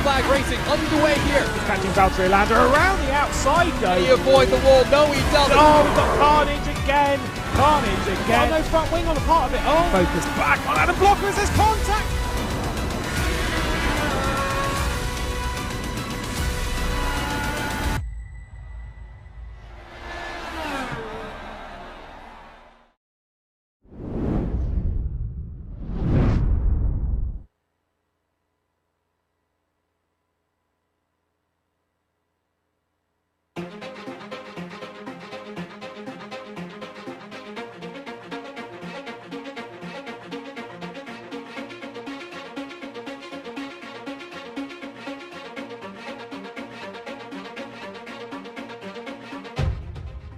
flag racing underway here. Catching Valtteri Lander around the outside though. He avoid the wall. No, he doesn't. Oh, we've got Carnage again. Carnage again. Oh, no front wing on a part of it. Oh. Focus back on Adam Blocker as there's contact.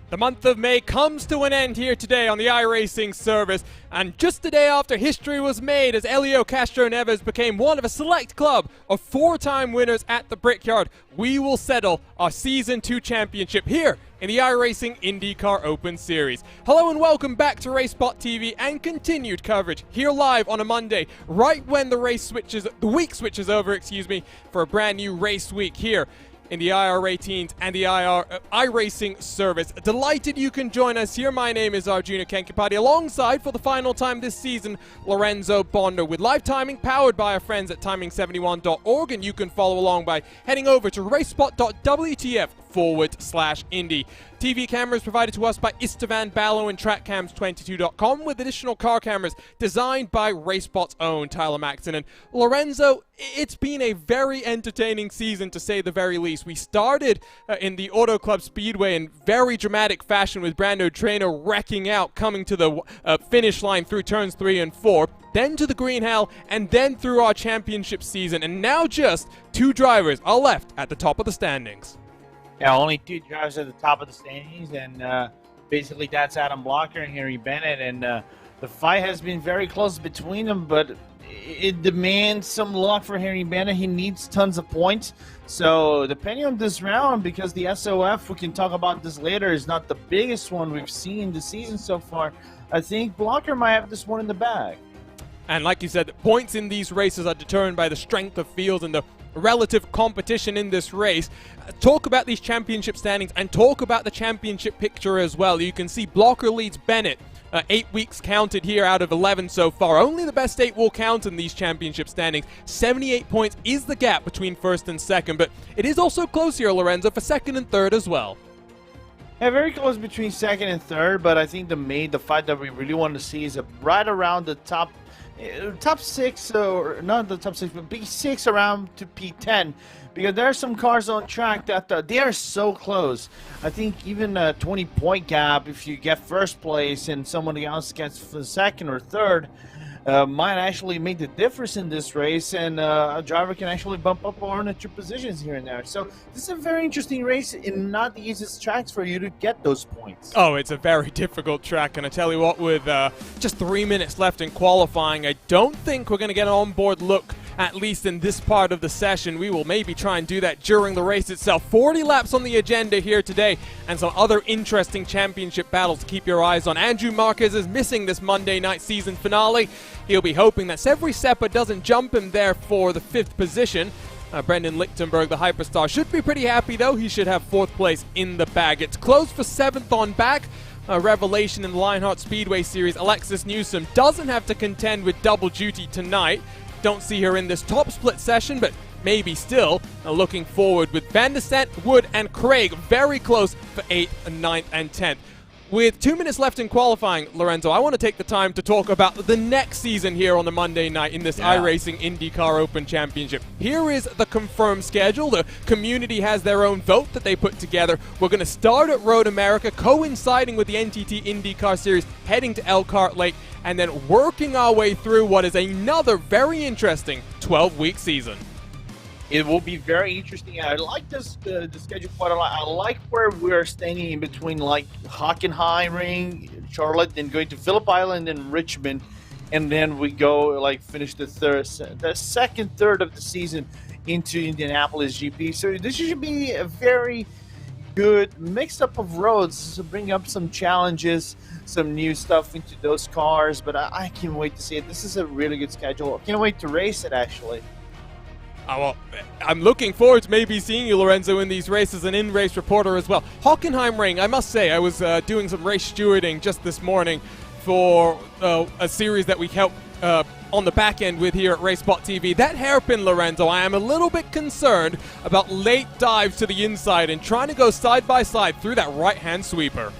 The month of May comes to an end here today on the iRacing service, and just the day after history was made as Elio Castro-Neves became one of a select club of four-time winners at the Brickyard, we will settle our Season 2 championship here in the iRacing IndyCar Open Series. Hello and welcome back to RaceSpotTV and continued coverage here live on a Monday, right when the week switches over, for a brand new race week here in the iRacing and the iRacing service. Delighted you can join us here. My name is Arjuna Kenkapati, alongside for the final time this season, Lorenzo Bondo, with live timing powered by our friends at timing71.org, and you can follow along by heading over to racespot.wtf /Indy. TV cameras provided to us by Istvan Ballo and TrackCams22.com, with additional car cameras designed by RaceSpot's own Tyler Maxon. And Lorenzo, it's been a very entertaining season, to say the very least. We started in the Auto Club Speedway in very dramatic fashion, with Brando Trainer wrecking out, coming to the finish line through turns 3 and 4, then to the Green Hell, and then through our championship season. And now just 2 drivers are left at the top of the standings. Yeah, only 2 drivers at the top of the standings, and basically that's Adam Blocker and Henry Bennett. And the fight has been very close between them, but it demands some luck for Henry Bennett. He needs tons of points. So depending on this round, because the SOF, we can talk about this later, is not the biggest one we've seen this season so far, I think Blocker might have this one in the bag. And like you said, points in these races are determined by the strength of fields and the relative competition in this race. Talk about these championship standings and talk about the championship picture as well. You can see Blocker leads Bennett. 8 weeks counted here out of 11 so far. Only the best 8 will count in these championship standings. 78 points is the gap between first and second, but it is also close here, Lorenzo, for second and third as well. Yeah, very close between second and third, but I think the fight that we really want to see is right around the top 6, or not the top 6, but P6 around to P10, because there are some cars on track that they are so close. I think even a 20-point gap, if you get first place and somebody else gets second or third, might actually make the difference in this race, and a driver can actually bump up 1 or 2 positions here and there. So this is a very interesting race, and not the easiest tracks for you to get those points. Oh, it's a very difficult track, and I tell you what, with just 3 minutes left in qualifying, I don't think we're going to get an onboard look, at least in this part of the session. We will maybe try and do that during the race itself. 40 laps on the agenda here today, and some other interesting championship battles to keep your eyes on. Andrew Marquez is missing this Monday night season finale. He'll be hoping that Severi Seppa doesn't jump him there for the 5th position. Brendan Lichtenberg, the Hyperstar, should be pretty happy, though. He should have 4th place in the bag. It's closed for 7th on back. Revelation in the Lionheart Speedway Series, Alexis Newsom doesn't have to contend with double duty tonight. Don't see her in this top split session, but maybe still. Looking forward with Van der Stent, Wood, and Craig very close for 8th, 9th, and 10th. With 2 minutes left in qualifying, Lorenzo, I want to take the time to talk about the next season here on the Monday night in this iRacing IndyCar Open Championship. Here is the confirmed schedule. The community has their own vote that they put together. We're going to start at Road America, coinciding with the NTT IndyCar Series, heading to Elkhart Lake, and then working our way through what is another very interesting 12-week season. It will be very interesting. I like this the schedule quite a lot. I like where we're standing in between, like Hockenheimring, Charlotte, then going to Phillip Island and Richmond, and then we go finish the second third of the season into Indianapolis GP. So this should be a very good mix up of roads to bring up some challenges, some new stuff into those cars. But I can't wait to see it. This is a really good schedule. I can't wait to race it, actually. Well, I'm looking forward to maybe seeing you, Lorenzo, in these races, an in-race reporter as well. Hockenheimring, I must say, I was doing some race stewarding just this morning for a series that we helped on the back end with here at RaceSpotTV. That hairpin, Lorenzo, I am a little bit concerned about late dives to the inside and trying to go side by side through that right-hand sweeper.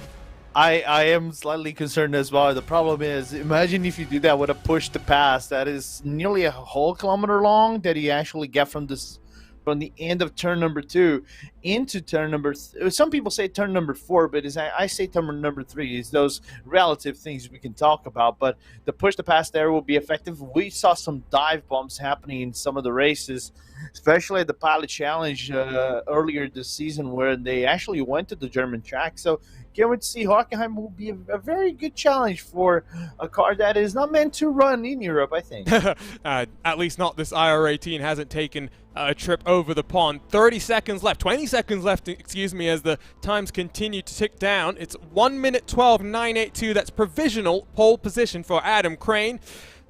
I am slightly concerned as well. The problem is, imagine if you do that with a push to pass that is nearly a whole kilometer long that you actually get from the end of turn number 2 into turn number some people say turn number 4, but I say turn number 3. Is those relative things we can talk about, but the push to pass there will be effective. We saw some dive bumps happening in some of the races, especially at the Pilot Challenge earlier this season, where they actually went to the German track. So can't wait to see. Hockenheim will be a very good challenge for a car that is not meant to run in Europe, I think. At least not this IR18 hasn't taken a trip over the pond. 30 seconds left, 20 seconds left, excuse me, as the times continue to tick down. It's 1 minute 12.982. That's provisional pole position for Adam Crane.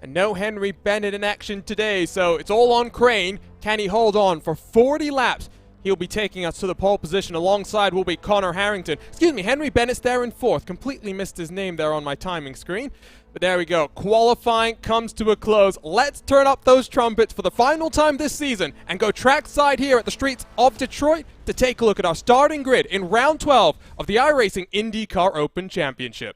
And no Henry Bennett in action today, so it's all on Crane. Can he hold on for 40 laps He'll be taking us to the pole position. Alongside will be Connor Harrington. Excuse me, Henry Bennett's there in fourth. Completely missed his name there on my timing screen. But there we go. Qualifying comes to a close. Let's turn up those trumpets for the final time this season and go trackside here at the streets of Detroit to take a look at our starting grid in round 12 of the iRacing IndyCar Open Championship.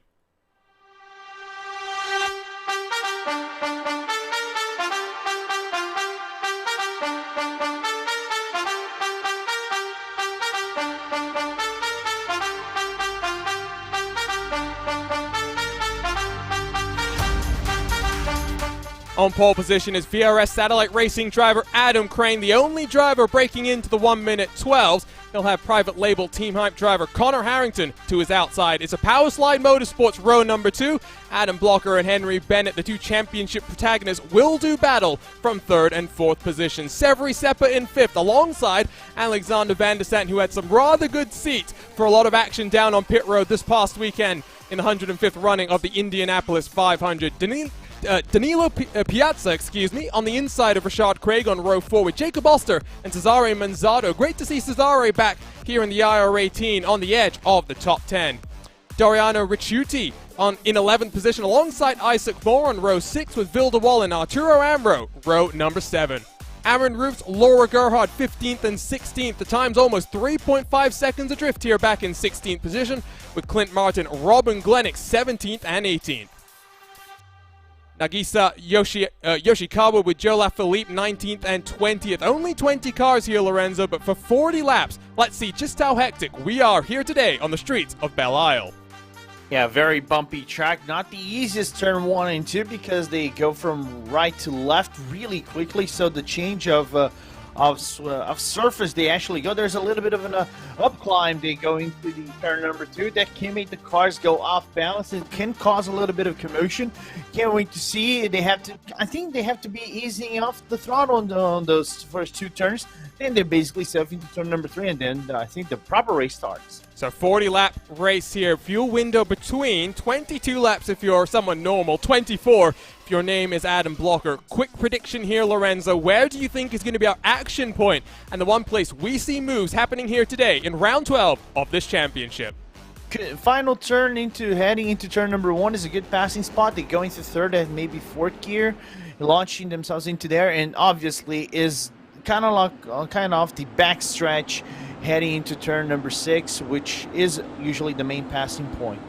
On pole position is VRS Satellite Racing driver Adam Crane, the only driver breaking into the 1-minute 12s. He'll have private label Team Hype driver Connor Harrington to his outside. It's a Powerslide Motorsports row number 2. Adam Blocker and Henry Bennett, the two championship protagonists, will do battle from 3rd and 4th positions. Severi Seppa in 5th alongside Alexander Van der Sant, who had some rather good seats for a lot of action down on pit road this past weekend in the 105th running of the Indianapolis 500. Danilo Piazza, on the inside of Rashad Craig on row 4 with Jacob Oster and Cesare Manzato. Great to see Cesare back here in the IR18 on the edge of the top 10. Doriano Ricciuti in 11th position alongside Isaac Moore on row 6 with Vilda Wall and Arturo Amro, row number 7. Aaron Roofs, Laura Gerhard, 15th and 16th. The time's almost 3.5 seconds adrift here back in 16th position with Clint Martin, Robin Glennick, 17th and 18th. Nagisa Yoshikawa with Joe Lafilippe, 19th and 20th. Only 20 cars here, Lorenzo, but for 40 laps, let's see just how hectic we are here today on the streets of Belle Isle. Yeah, very bumpy track. Not the easiest turn 1 and 2 because they go from right to left really quickly. So the change of surface they actually go, there's a little bit of an up climb. They go into the turn number 2 that can make the cars go off balance and can cause a little bit of commotion. Can't wait to see. I think they have to be easing off the throttle on those first 2 turns. Then they're basically self into turn number 3, and then I think the proper race starts. So 40-lap race here. Fuel window between 22 laps if you're someone normal, 24 if your name is Adam Blocker. Quick prediction here, Lorenzo. Where do you think is going to be our action point and the one place we see moves happening here today in round 12 of this championship? Final turn heading into turn number 1 is a good passing spot. They go into 3rd and maybe 4th gear, launching themselves into there, and obviously is kind of off the back stretch heading into turn number 6, which is usually the main passing point.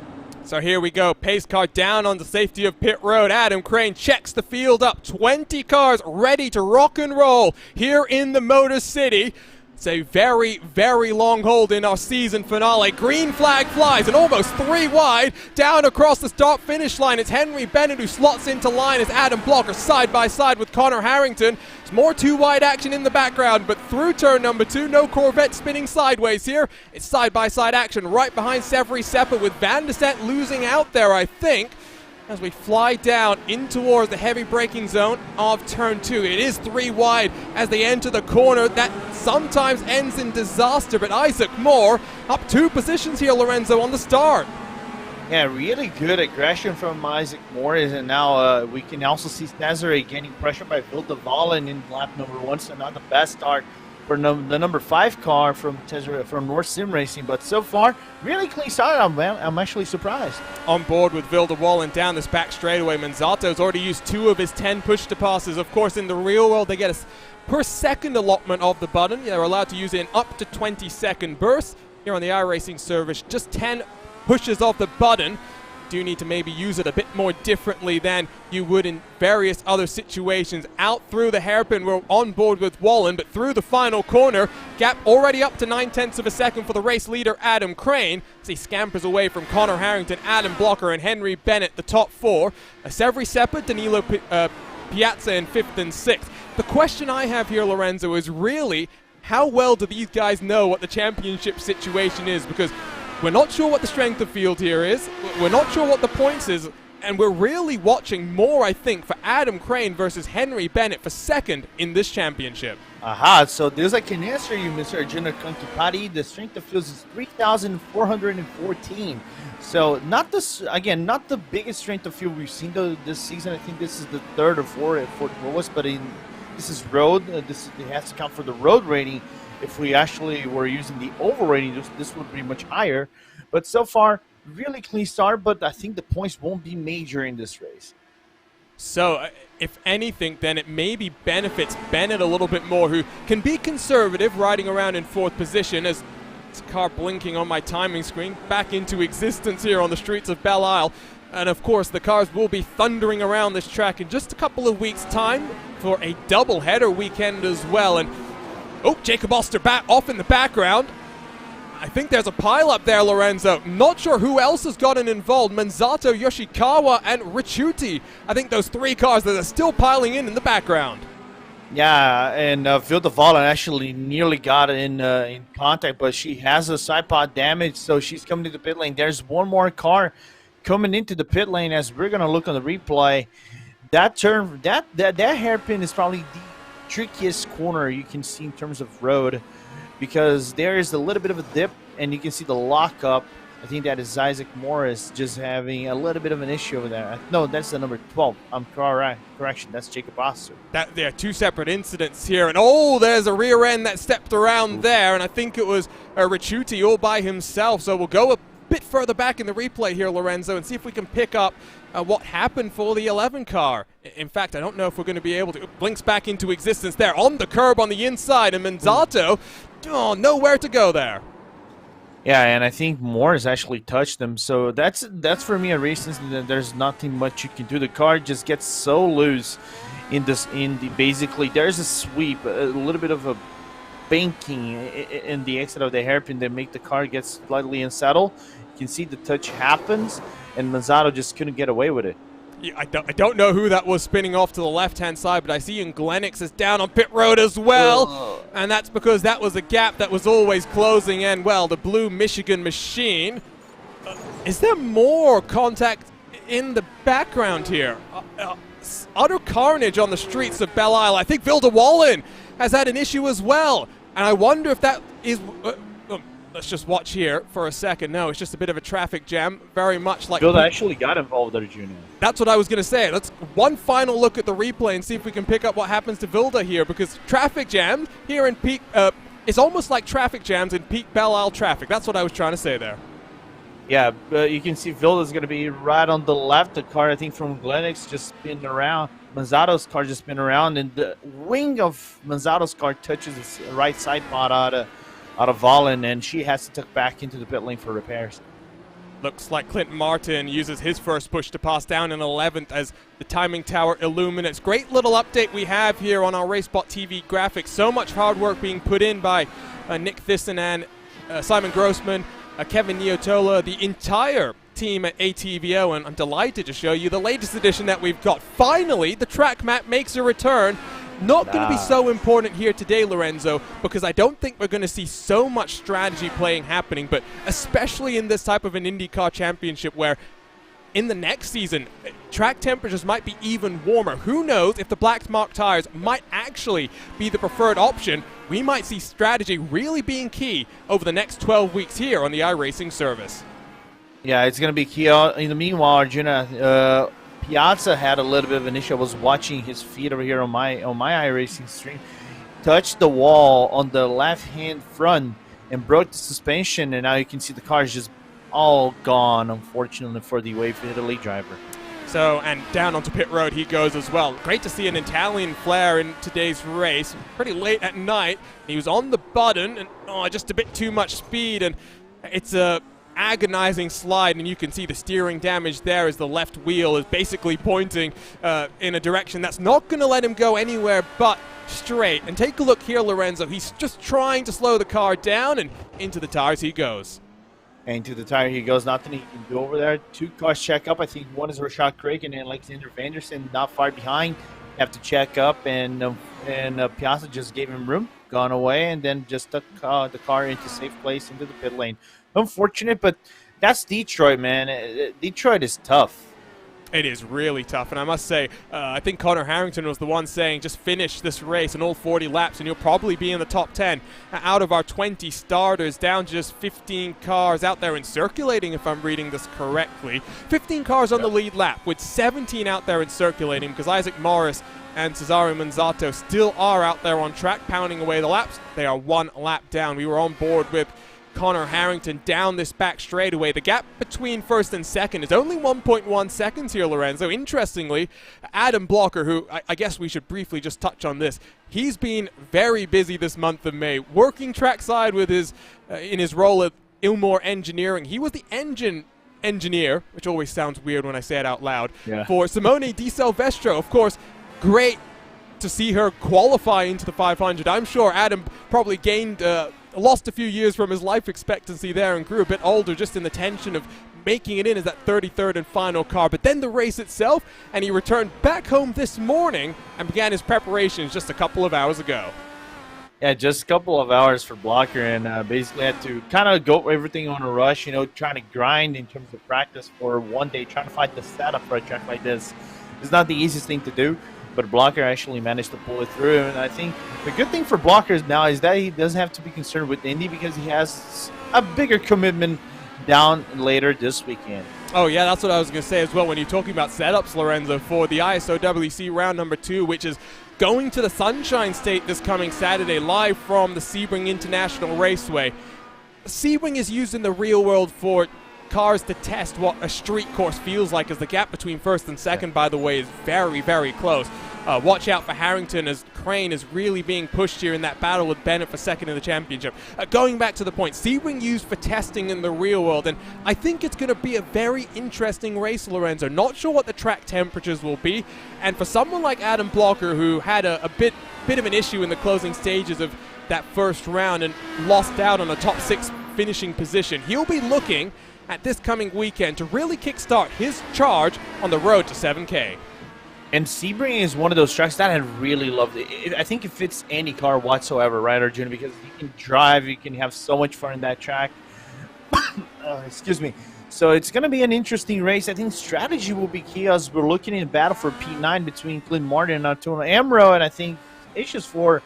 So here we go. Pace car down on the safety of pit road. Adam Crane checks the field up. 20 cars ready to rock and roll here in the Motor City. It's a very, very long hold in our season finale. Green flag flies and almost 3 wide down across the start-finish line. It's Henry Bennett who slots into line as Adam Blocker side by side with Connor Harrington. It's more 2-wide action in the background, but through turn number 2, no Corvette spinning sideways here. It's side-by-side action right behind Severi Seppa with Van der Sant losing out there, I think, as we fly down in towards the heavy braking zone of turn 2. It is 3 wide as they enter the corner. That sometimes ends in disaster, but Isaac Moore up 2 positions here, Lorenzo, on the start. Yeah, really good aggression from Isaac Moore, and now we can also see Cesare getting pressure by Vilda Wall in lap number 1, so not the best start for the number 5 car from North Sim Racing, but so far really clean start. I'm actually surprised. On board with Vilda Wall and down this back straightaway, Manzato's already used 2 of his 10 push to passes. Of course, in the real world, they get a per second allotment of the button. They're allowed to use it in up to 20-second bursts. Here on the iRacing service, just 10 pushes of the button. Do need to maybe use it a bit more differently than you would in various other situations. Out through the hairpin, we're on board with Wallen, but through the final corner, gap already up to 0.9 of a second for the race leader Adam Crane as he scampers away from Connor Harrington, Adam Blocker, and Henry Bennett, the top 4. Severi Seppa, Danilo Piazza in 5th and 6th. The question I have here, Lorenzo, is really how well do these guys know what the championship situation is? Because we're not sure what the strength of field here is. We're not sure what the points is. And we're really watching more, I think, for Adam Crane versus Henry Bennett for 2nd in this championship. Aha, so there's I can answer you, Mr. Arjuna Kantupati. The strength of field is 3,414. So not the biggest strength of field we've seen this season. I think this is the 3rd or 4th lowest, but this this is road. It has to count for the road rating. If we actually were using the oval rating, this would be much higher. But so far, really clean start. But I think the points won't be major in this race. So, if anything, then it maybe benefits Bennett a little bit more, who can be conservative, riding around in 4th position. As this car blinking on my timing screen, back into existence here on the streets of Belle Isle. And of course, the cars will be thundering around this track in just a couple of weeks' time for a double-header weekend as well. And oh, Jacob Oster back off in the background. I think there's a pile-up there, Lorenzo. Not sure who else has gotten involved. Manzato, Yoshikawa, and Ricciuti. I think those 3 cars that are still piling in the background. Yeah, and Vilda Vollen actually nearly got in contact, but she has a side pod damage, so she's coming to the pit lane. There's one more car coming into the pit lane as we're going to look on the replay. That turn, that hairpin is probably the trickiest corner you can see in terms of road, because there is a little bit of a dip, and you can see the lockup. I think that is Isaac Morris just having a little bit of an issue over there. No, that's the number 12. I'm correction. That's Jacob Oster. There are 2 separate incidents here, and oh, there's a rear end that stepped around there, and I think it was Ricciuti all by himself. So we'll go a bit further back in the replay here, Lorenzo, and see if we can pick up what happened for the 11 car. In fact, I don't know if we're going to be able to. It blinks back into existence there on the curb on the inside, and Manzato, nowhere to go there. Yeah, and I think Morris actually touched them. So that's for me a reason that there's nothing much you can do. The car just gets so loose basically there's a sweep, a little bit of a banking in the exit of the hairpin that make the car get slightly unsettled. You can see the touch happens, and Manzato just couldn't get away with it. Yeah, I don't know who that was spinning off to the left-hand side, but I see Glenix is down on pit road as well. And that's because that was a gap that was always closing in. Well, the blue Michigan machine. Is there more contact in the background here? Utter carnage on the streets of Belle Isle. I think Vilda Wallen has had an issue as well. And I wonder if that is... let's just watch here for a second. No, it's just a bit of a traffic jam, very much like... Vilda actually got involved there, Junior. That's what I was going to say. Let's one final look at the replay and see if we can pick up what happens to Vilda here, because traffic jams here in peak... it's almost like traffic jams in peak Belle Isle traffic. That's what I was trying to say there. Yeah, you can see Vilda's going to be right on the left. The car, I think, from Glenix just spinning around. Manzato's car just spinning around, and the wing of Manzato's car touches the right side pod out of Vollen, and she has to tuck back into the pit lane for repairs. Looks like Clinton Martin uses his first push to pass down in 11th as the timing tower illuminates. Great little update we have here on our RaceSpotTV graphics. So much hard work being put in by Nick Thyssen and Simon Grossman, Kevin Niotola, the entire team at ATVO, and I'm delighted to show you the latest edition that we've got. Finally, the track map makes a return. Not going to be so important here today, Lorenzo, because I don't think we're going to see so much strategy playing happening, but especially in this type of an IndyCar championship where in the next season, track temperatures might be even warmer. Who knows if the black mark tires might actually be the preferred option. We might see strategy really being key over the next 12 weeks here on the iRacing service. Yeah, it's going to be key. In the meanwhile, Arjuna, Piazza had a little bit of an issue. I was watching his feed over here on my iRacing stream. Touched the wall on the left-hand front and broke the suspension, and now you can see the car is just all gone, unfortunately, for the Wave Italy driver. So, and down onto pit road he goes as well. Great to see an Italian flair in today's race. Pretty late at night. He was on the button, and just a bit too much speed, and it's a agonizing slide, and you can see the steering damage there as the left wheel is basically pointing in a direction that's not going to let him go anywhere but straight. And take a look here, Lorenzo. He's just trying to slow the car down, and into the tires he goes. And to the tire he goes. Nothing he can do over there. Two cars check up. I think one is Rashad Craig and Alexander Vanderson not far behind. Have to check up, and Piazza just gave him room, gone away, and then just took the car into safe place into the pit lane. Unfortunate, but that's Detroit, man. Detroit is tough. It is really tough, and I must say, I think Connor Harrington was the one saying, just finish this race in all 40 laps, and you'll probably be in the top 10 out of our 20 starters, down to just 15 cars out there and circulating, if I'm reading this correctly. 15 cars on the lead lap, with 17 out there and circulating, because Isaac Morris and Cesare Manzato still are out there on track, pounding away the laps. They are 1 lap down. We were on board with Connor Harrington down this back straightaway. The gap between first and second is only 1.1 seconds here, Lorenzo. Interestingly, Adam Blocker, who I guess we should briefly just touch on this, he's been very busy this month of May, working trackside with his in his role at Ilmor Engineering. He was the engine engineer, which always sounds weird when I say it out loud, for Simone Di Silvestro. Of course, great to see her qualify into the 500. I'm sure Adam probably lost a few years from his life expectancy there and grew a bit older just in the tension of making it in as that 33rd and final car. But then the race itself, and he returned back home this morning and began his preparations just a couple of hours ago. Yeah, just a couple of hours for Blocker, and basically had to kind of go everything on a rush, trying to grind in terms of practice for one day, trying to find the setup for a track like this. It's not the easiest thing to do, but Blocker actually managed to pull it through. And I think the good thing for Blocker now is that he doesn't have to be concerned with Indy because he has a bigger commitment down later this weekend. Oh, yeah, that's what I was going to say as well when you're talking about setups, Lorenzo, for the ISO WC round number 2, which is going to the Sunshine State this coming Saturday, live from the Sebring International Raceway. Sebring is used in the real world for cars to test what a street course feels like, as the gap between first and second, by the way, is very, very close. Watch out for Harrington, as Crane is really being pushed here in that battle with Bennett for second in the championship. Going back to the point, Sebring used for testing in the real world, and I think it's going to be a very interesting race, Lorenzo. Not sure what the track temperatures will be, and for someone like Adam Blocker, who had a bit of an issue in the closing stages of that first round and lost out on a top 6 finishing position, he'll be looking at this coming weekend to really kickstart his charge on the road to 7K. And Sebring is one of those tracks that I really loved. I think it fits any car whatsoever, right, Arjuna? Because you can drive, you can have so much fun in that track. Excuse me. So it's going to be an interesting race. I think strategy will be key as we're looking in a battle for P9 between Clint Martin and Antonio Amro. And I think issues for,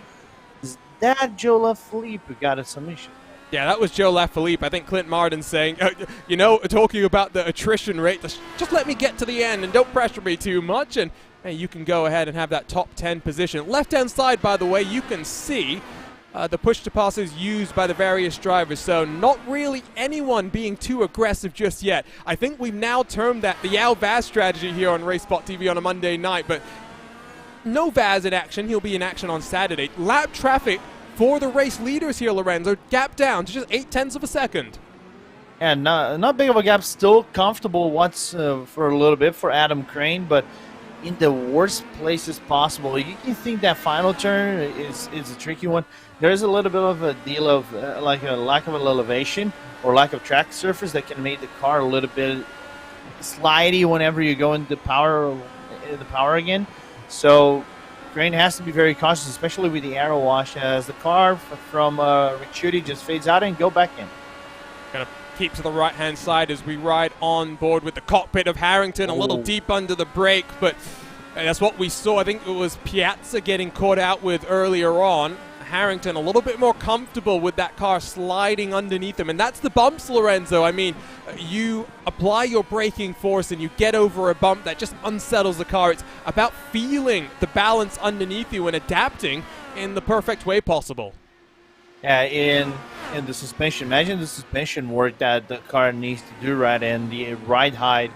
is that Joe LaFilippe who got a submission? Yeah, that was Joe LaFilippe. I think Clint Martin saying, talking about the attrition rate, just let me get to the end and don't pressure me too much, and hey, you can go ahead and have that top 10 position. Left-hand side, by the way, you can see the push-to-passes used by the various drivers, so not really anyone being too aggressive just yet. I think we've now termed that the Al Vaz strategy here on RaceSpotTV on a Monday night, but no Vaz in action. He'll be in action on Saturday. Lap traffic for the race leaders here, Lorenzo, gap down to just 0.8 of a second. And not big of a gap, still comfortable once for a little bit for Adam Crane, but in the worst places possible. You can think that final turn is a tricky one. There's a little bit of a deal of like a lack of elevation or lack of track surface that can make the car a little bit slidey whenever you go into power again. So Crane has to be very cautious, especially with the aero wash, as the car from Ricciuti just fades out and go back in. Gonna keep to the right-hand side as we ride on board with the cockpit of Harrington, a little deep under the brake, but that's what we saw. I think it was Piazza getting caught out with earlier on. Harrington a little bit more comfortable with that car sliding underneath him, and that's the bumps, Lorenzo. I mean, you apply your braking force and you get over a bump that just unsettles the car. It's about feeling the balance underneath you and adapting in the perfect way possible. Yeah, in the suspension, imagine the suspension work that the car needs to do, right, and the ride height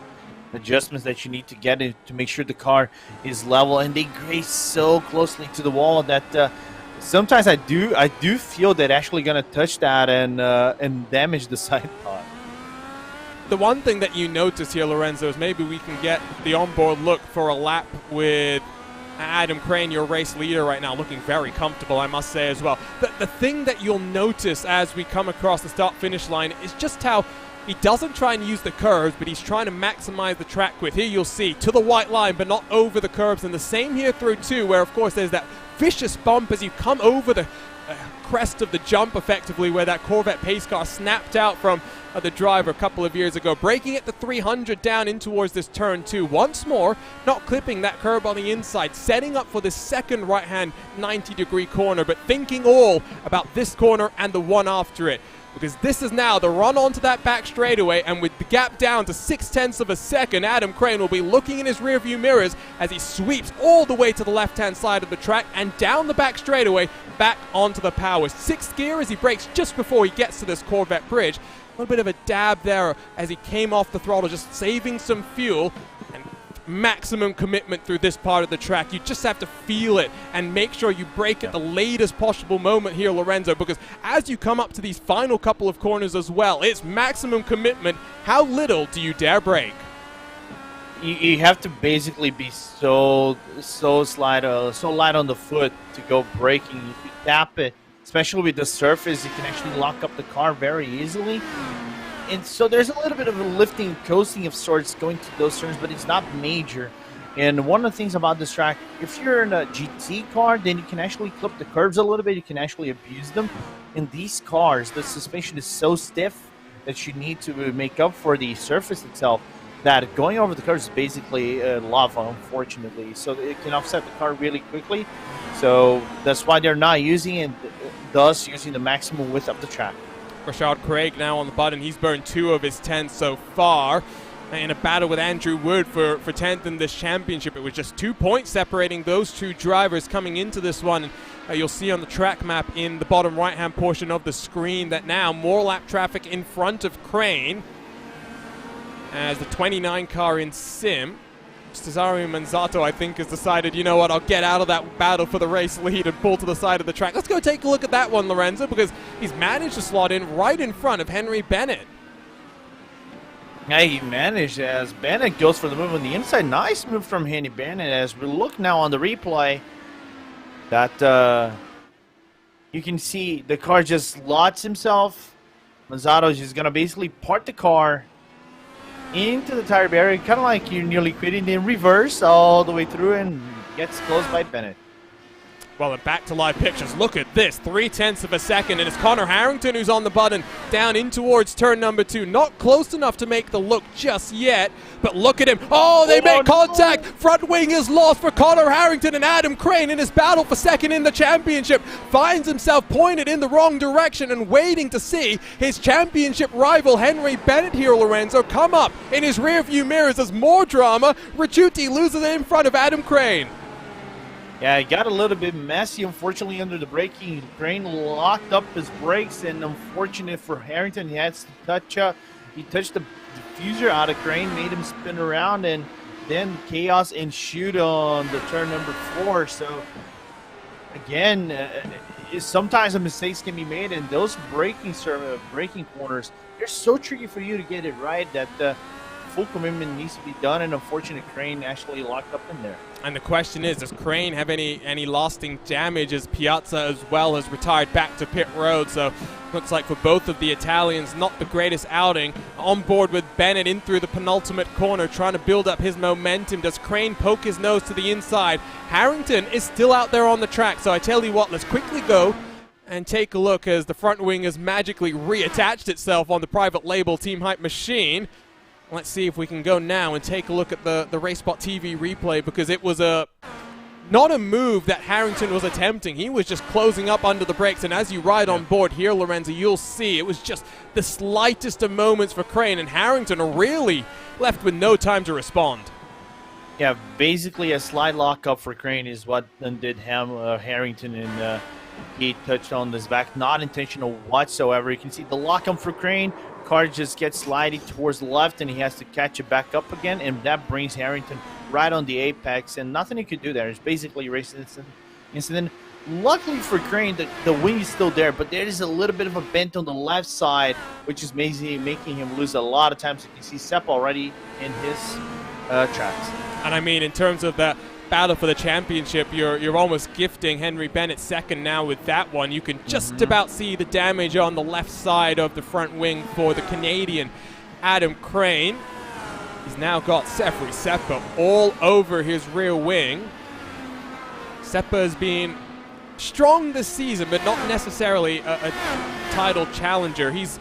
adjustments that you need to get in to make sure the car is level, and they graze so closely to the wall that sometimes I do feel that actually going to touch that and damage the side pod. The one thing that you notice here, Lorenzo, is maybe we can get the onboard look for a lap with Adam Crane, your race leader right now, looking very comfortable, I must say as well. The thing that you'll notice as we come across the start-finish line is just how he doesn't try and use the curves, but he's trying to maximize the track width. Here you'll see to the white line, but not over the curves. And the same here through 2, where, of course, there's that vicious bump as you come over the crest of the jump, effectively, where that Corvette pace car snapped out from the driver a couple of years ago. Braking at the 300 down in towards this turn 2. Once more, not clipping that curb on the inside, setting up for this second right-hand 90-degree corner, but thinking all about this corner and the one after it. because this is now the run onto that back straightaway, and with the gap down to 0.6 of a second, Adam Crane will be looking in his rearview mirrors as he sweeps all the way to the left-hand side of the track and down the back straightaway back onto the power. 6th gear as he brakes just before he gets to this Corvette bridge. A little bit of a dab there as he came off the throttle, just saving some fuel, and maximum commitment through this part of the track. You just have to feel it and make sure you brake at the latest possible moment here, Lorenzo, because as you come up to these final couple of corners as well, it's maximum commitment. How little do you dare brake? You have to basically be so light on the foot to go braking. If you tap it, especially with the surface, you can actually lock up the car very easily. And so there's a little bit of a lifting, coasting of sorts going to those turns, but it's not major. And one of the things about this track, if you're in a GT car, then you can actually clip the curves a little bit. You can actually abuse them. In these cars, the suspension is so stiff that you need to make up for the surface itself, that going over the curves is basically lava, unfortunately. So it can offset the car really quickly. So that's why they're not using it, thus using the maximum width of the track. Rashad Craig now on the button. He's burned 2 of his 10 so far. In a battle with Andrew Wood for 10th in this championship. It was just 2 points separating those two drivers coming into this one. You'll see on the track map in the bottom right-hand portion of the screen that now more lap traffic in front of Crane as the 29 car in Sim. Cesario Manzato, I think, has decided, you know what, I'll get out of that battle for the race lead and pull to the side of the track. Let's go take a look at that one, Lorenzo, because he's managed to slot in right in front of Henry Bennett. Yeah, he managed as Bennett goes for the move on the inside. Nice move from Henry Bennett as we look now on the replay that you can see the car just slots himself. Manzato is just going to basically park the car into the tire barrier, kind of like you're nearly quitting in reverse all the way through and gets closed by Bennett. Well, and back to live pictures. Look at this, 0.3 of a second, and it's Connor Harrington who's on the button down in towards turn number 2. Not close enough to make the look just yet, but look at him. Oh, they make contact. No. Front wing is lost for Connor Harrington, and Adam Crane in his battle for second in the championship finds himself pointed in the wrong direction and waiting to see his championship rival Henry Bennett here, Lorenzo, come up in his rearview mirrors as more drama. Ricciuti loses it in front of Adam Crane. Yeah, it got a little bit messy, unfortunately, under the braking. Crane locked up his brakes, and unfortunate for Harrington, he had to touch he touched the diffuser out of Crane, made him spin around, and then chaos ensued on the turn number 4. So, again, sometimes the mistakes can be made, and those braking corners, they're so tricky for you to get it right that full commitment needs to be done, and unfortunately Crane actually locked up in there. And the question is, does Crane have any lasting damage, as Piazza as well has retired back to pit road? So looks like for both of the Italians, not the greatest outing. On board with Bennett in through the penultimate corner, trying to build up his momentum. Does Crane poke his nose to the inside? Harrington is still out there on the track, so I tell you what, let's quickly go and take a look as the front wing has magically reattached itself on the private label Team Hype machine. Let's see if we can go now and take a look at the RaceSpotTV replay, because it was not a move that Harrington was attempting. He was just closing up under the brakes, and as you ride on board here, Lorenzo, you'll see it was just the slightest of moments for Crane, and Harrington are really left with no time to respond. Yeah, basically a slide lockup for Crane is what did Harrington, and he touched on his back. Not intentional whatsoever. You can see the lockup for Crane. Car just gets sliding towards the left, and he has to catch it back up again, and that brings Harrington right on the apex, and nothing he could do there. It's basically a race incident. Luckily for Crane, the wing is still there, but there is a little bit of a bent on the left side, which is basically making him lose a lot of time. So you can see Sepp already in his tracks. And I mean, in terms of the battle for the championship, you're almost gifting Henry Bennett second now with that one. You can just about see the damage on the left side of the front wing for the Canadian Adam Crane. He's now got Sefri Seppa all over his rear wing. Seppa has been strong this season, but not necessarily a title challenger. He's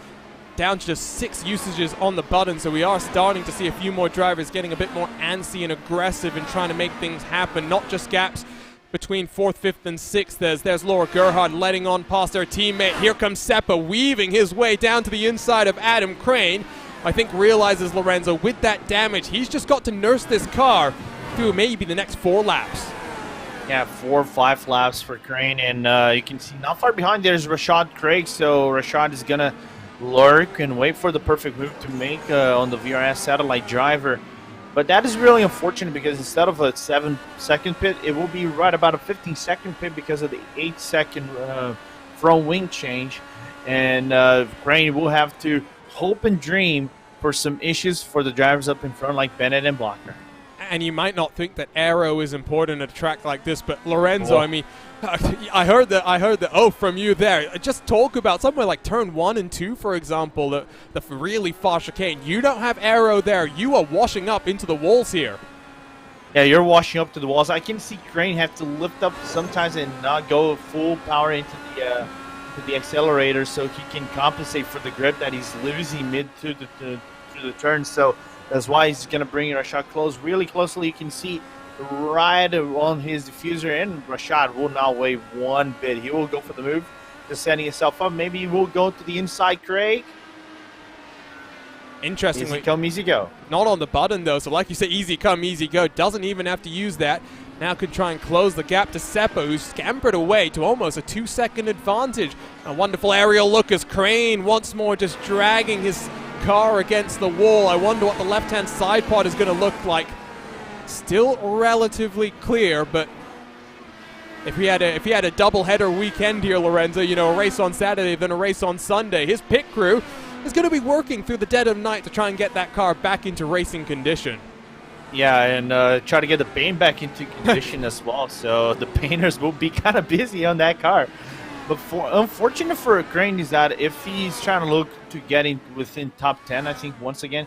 down to just 6 usages on the button, so we are starting to see a few more drivers getting a bit more antsy and aggressive and trying to make things happen, not just gaps between 4th, 5th, and 6th. There's Laura Gerhard letting on past her teammate. Here comes Seppa weaving his way down to the inside of Adam Crane. I think realizes Lorenzo with that damage, he's just got to nurse this car through maybe the next 4 laps. Yeah, 4 or 5 laps for Crane, and you can see not far behind there's Rashad Craig, so Rashad is going to lurk and wait for the perfect move to make on the VRS satellite driver. But that is really unfortunate because instead of a 7-second pit, it will be right about a 15-second pit because of the 8-second front wing change. And Crane will have to hope and dream for some issues for the drivers up in front like Bennett and Blocker. And you might not think that aero is important at a track like this, but Lorenzo, I mean, I heard the oh from you there. Just talk about somewhere like turn 1 and 2, for example, the really fast chicane. You don't have aero there. You are washing up into the walls here. Yeah, you're washing up to the walls. I can see Crane have to lift up sometimes and not go full power into the accelerator so he can compensate for the grip that he's losing mid to the turn. So that's why he's going to bring Rashad close, really closely. You can see right on his diffuser, and Rashad will not wait one bit. He will go for the move, just setting himself up. Maybe he will go to the inside, Craig. Interestingly, easy come, easy go. Not on the button, though. So like you say, easy come, easy go. Doesn't even have to use that. Now could try and close the gap to Seppa, who's scampered away to almost a 2-second advantage. A wonderful aerial look as Crane once more just dragging his car against the wall. I wonder what the left-hand side pod is going to look like. Still relatively clear, but if he had a double-header weekend here, Lorenzo, you know, a race on Saturday, then a race on Sunday, his pit crew is going to be working through the dead of night to try and get that car back into racing condition. Yeah, and try to get the paint back into condition as well. So the painters will be kind of busy on that car. But unfortunate for Crane is that if he's trying to look to getting within top 10, I think once again,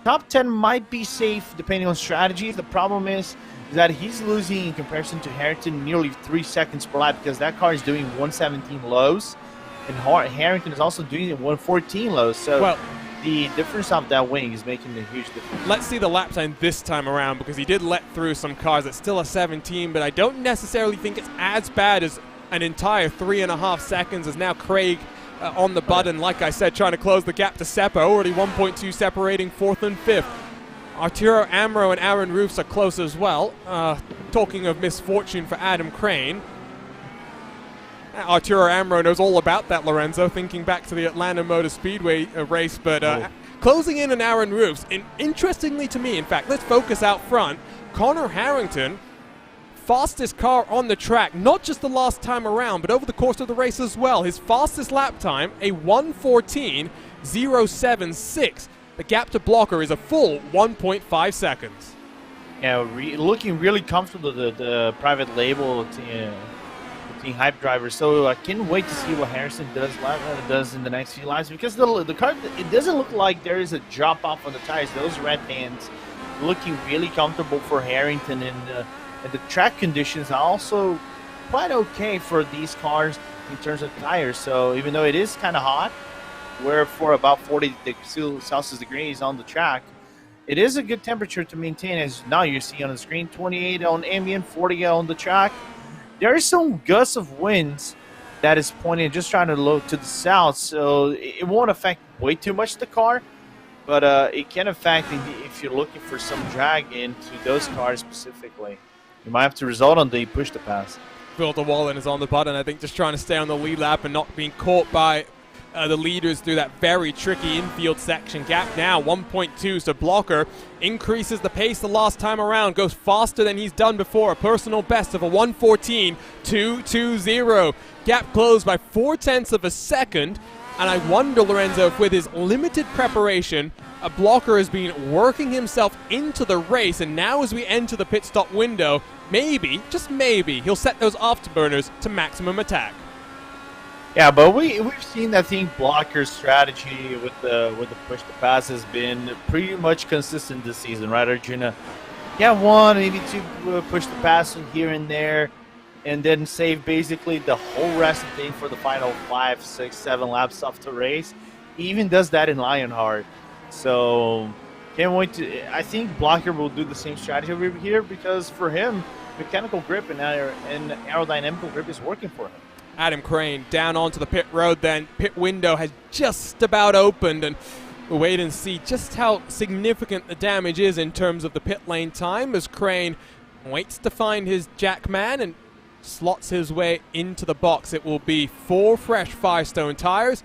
top 10 might be safe depending on strategy. The problem is that he's losing in comparison to Harrington nearly 3 seconds per lap because that car is doing 117 lows, and Harrington is also doing 114 lows. So the difference of that wing is making a huge difference. Let's see the lap time this time around because he did let through some cars. It's still a 17, but I don't necessarily think it's as bad as an entire 3.5 seconds as now Craig on the button, like I said, trying to close the gap to Seppa, already 1.2 separating 4th and 5th. Arturo Amro and Aaron Roofs are close as well. Talking of misfortune for Adam Crane. Arturo Amro knows all about that, Lorenzo, thinking back to the Atlanta Motor Speedway race, but closing in on Aaron Roofs. And interestingly to me, in fact, let's focus out front. Connor Harrington, fastest car on the track, not just the last time around, but over the course of the race as well. His fastest lap time, a 1:14.076. The gap to Blocker is a full 1.5 seconds. Yeah, looking really comfortable, the private label team hype driver. So I can't wait to see what Harrison does in the next few laps because the car, it doesn't look like there is a drop off on the tires. Those red bands looking really comfortable for Harrington, and the track conditions are also quite okay for these cars in terms of tires. So even though it is kind of hot, we're for about 40 Celsius degrees on the track, it is a good temperature to maintain. As now you see on the screen, 28 on ambient, 40 on the track. There is some gusts of winds that is pointing, just trying to load to the south, so it won't affect way too much the car, but it can affect if you're looking for some drag into those cars specifically. You might have to result on the push to pass. Phil DeWallen is on the button, I think, just trying to stay on the lead lap and not being caught by the leaders through that very tricky infield section. Gap now 1.2, so Blocker increases the pace the last time around, goes faster than he's done before, a personal best of a 1:14.220. Gap closed by 0.4 of a second, and I wonder, Lorenzo, if with his limited preparation, Blocker has been working himself into the race, and now as we enter the pit stop window, maybe, just maybe, he'll set those afterburners to maximum attack. Yeah, but we've seen, I think, Blocker's strategy with the push to pass has been pretty much consistent this season, right, Arjuna? Yeah, 1, maybe 2 push to pass here and there, and then save basically the whole rest of the thing for the final 5, 6, 7 laps of the race. He even does that in Lionheart. So can't wait to. I think Blocker will do the same strategy over here because for him, mechanical grip and aerodynamical grip is working for him. Adam Crane down onto the pit road then. Pit window has just about opened, and we'll wait and see just how significant the damage is in terms of the pit lane time as Crane waits to find his Jackman and slots his way into the box. It will be 4 fresh Firestone tires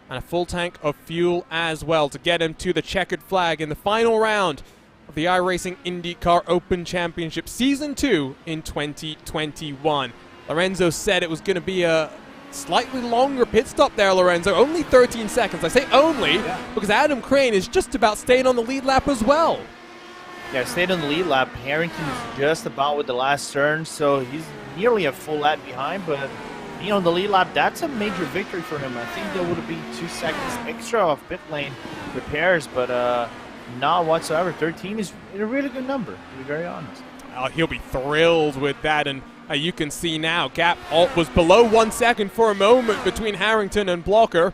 and a full tank of fuel as well to get him to the checkered flag in the final round of the iRacing IndyCar Open Championship Season 2 in 2021. Lorenzo said it was going to be a slightly longer pit stop there, Lorenzo. Only 13 seconds. I say only because Adam Crane is just about staying on the lead lap as well. Yeah, stayed on the lead lap. Harrington is just about with the last turn, so he's nearly a full lap behind, but being on the lead lap, that's a major victory for him. I think there would be 2 seconds extra of pit lane repairs, but not whatsoever. 13 is a really good number, to be very honest. He'll be thrilled with that, and you can see now gap was below 1 second for a moment between Harrington and Blocker.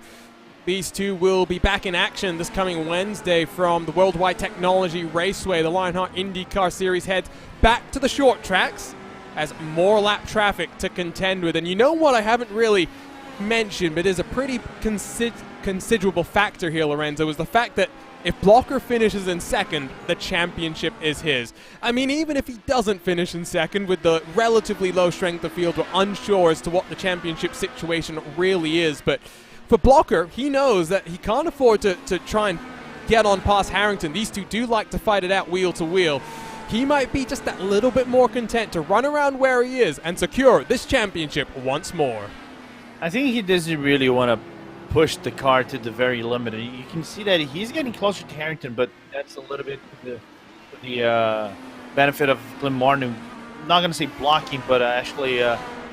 These two will be back in action this coming Wednesday from the Worldwide Technology Raceway. The Lionheart IndyCar Series heads back to the short tracks as more lap traffic to contend with. And you know what I haven't really mentioned, but is a pretty considerable factor here, Lorenzo, is the fact that if Blocker finishes in second, the championship is his. I mean, even if he doesn't finish in second with the relatively low strength of field, we're unsure as to what the championship situation really is. But for Blocker, he knows that he can't afford to try and get on past Harrington. These two do like to fight it out wheel to wheel. He might be just that little bit more content to run around where he is and secure this championship once more. I think he doesn't really want to push the car to the very limit. You can see that he's getting closer to Harrington, but that's a little bit the benefit of Glenn Martin. I'm not going to say blocking, but actually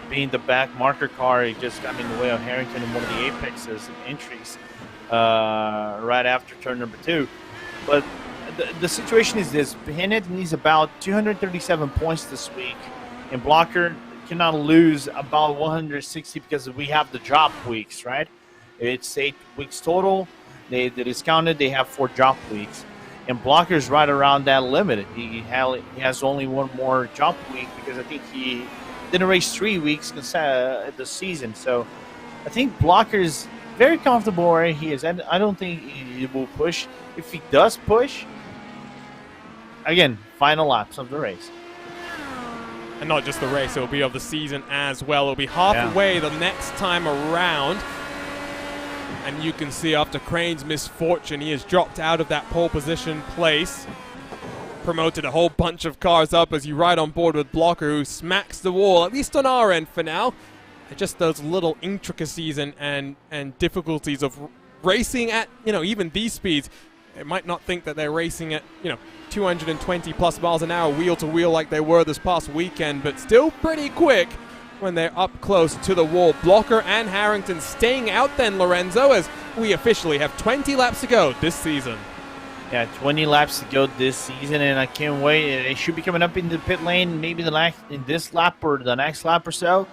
being the back marker car. He just got in the way of Harrington in one of the apexes and entries right after turn number 2. But the situation is this. Bennett needs about 237 points this week, and Blocker cannot lose about 160 because we have the drop weeks, right? It's 8 weeks total. They discounted. They have 4 drop weeks, and Blocker's right around that limit. He has only 1 more drop week because I think he didn't race 3 weeks this season. So I think Blocker's very comfortable where he is. And I don't think he will push. If he does push, again, final laps of the race. And not just the race, it'll be of the season as well. It'll be halfway the next time around. And you can see after Crane's misfortune, he has dropped out of that pole position place. Promoted a whole bunch of cars up as you ride on board with Blocker, who smacks the wall, at least on our end for now. Just those little intricacies and difficulties of racing at, even these speeds. They might not think that they're racing at, 220 plus miles an hour wheel to wheel like they were this past weekend, but still pretty quick when they're up close to the wall. Blocker and Harrington staying out then, Lorenzo, as we officially have 20 laps to go this season. Yeah, 20 laps to go this season, and I can't wait. It should be coming up in the pit lane maybe in this lap or the next lap or so.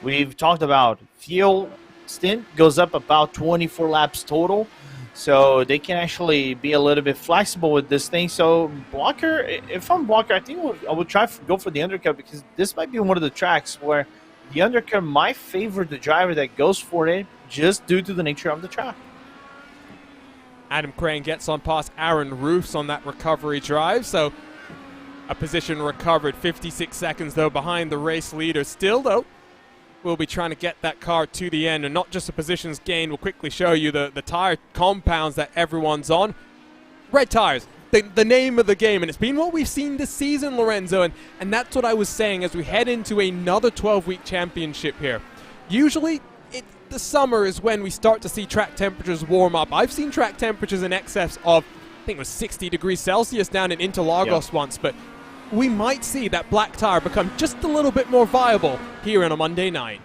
We've talked about fuel stint goes up about 24 laps total, so they can actually be a little bit flexible with this thing. So Blocker, if I'm Blocker, I think I would try to go for the undercut, because this might be one of the tracks where the undercut might favor the driver that goes for it just due to the nature of the track. Adam Crane gets on past Aaron Roofs on that recovery drive, so a position recovered. 56 seconds, though, behind the race leader. Still, though, we'll be trying to get that car to the end, and not just a positions gain. We'll quickly show you the tire compounds that everyone's on. Red tires, the name of the game, and it's been what we've seen this season, Lorenzo, and that's what I was saying as we head into another 12-week championship here. Usually, the summer is when we start to see track temperatures warm up. I've seen track temperatures in excess of, I think it was 60 degrees Celsius down in Interlagos once, but we might see that black tire become just a little bit more viable here on a Monday night.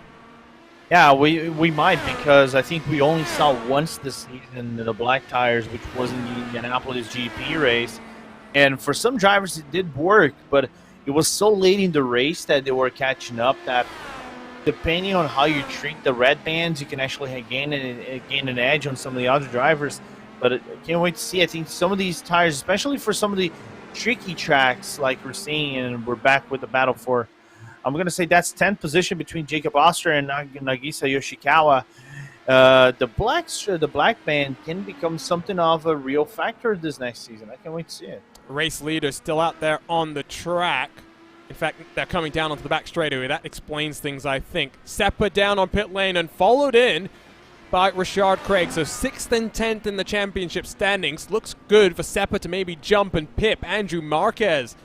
Yeah, we might, because I think we only saw once this season the black tires, which was in the Indianapolis GP race. And for some drivers it did work, but it was so late in the race that they were catching up that depending on how you treat the red bands, you can actually gain an edge on some of the other drivers. But I can't wait to see. I think some of these tires, especially for some of the tricky tracks like we're seeing, and we're back with the battle for, I'm going to say that's 10th position between Jacob Oster and Nagisa Yoshikawa. The black band can become something of a real factor this next season. I can't wait to see it. Race leaders still out there on the track. In fact, they're coming down onto the back straightaway. That explains things, I think. Seppa down on pit lane and followed in by Rashard Craig. So 6th and 10th in the championship standings. Looks good for Seppa to maybe jump and pip Andrew Marquez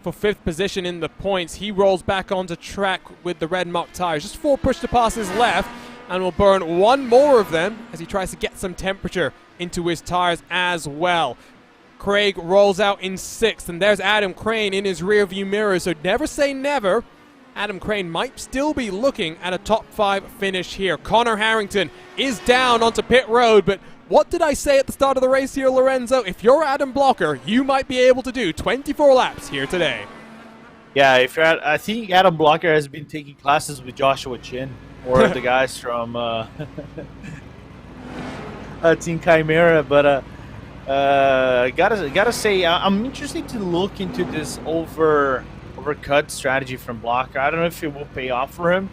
for 5th position in the points. He rolls back onto track with the red mock tires. Just 4 push to passes left, and will burn 1 more of them as he tries to get some temperature into his tires as well. Craig rolls out in 6th, and there's Adam Crane in his rearview mirror, so never say never. Adam Crane might still be looking at a top 5 finish here. Connor Harrington is down onto pit road, but what did I say at the start of the race here, Lorenzo? If you're Adam Blocker, you might be able to do 24 laps here today. Yeah, I think Adam Blocker has been taking classes with Joshua Chin, or the guys from Team Chimera, but gotta say, I'm interested to look into this overcut strategy from Blocker. I don't know if it will pay off for him.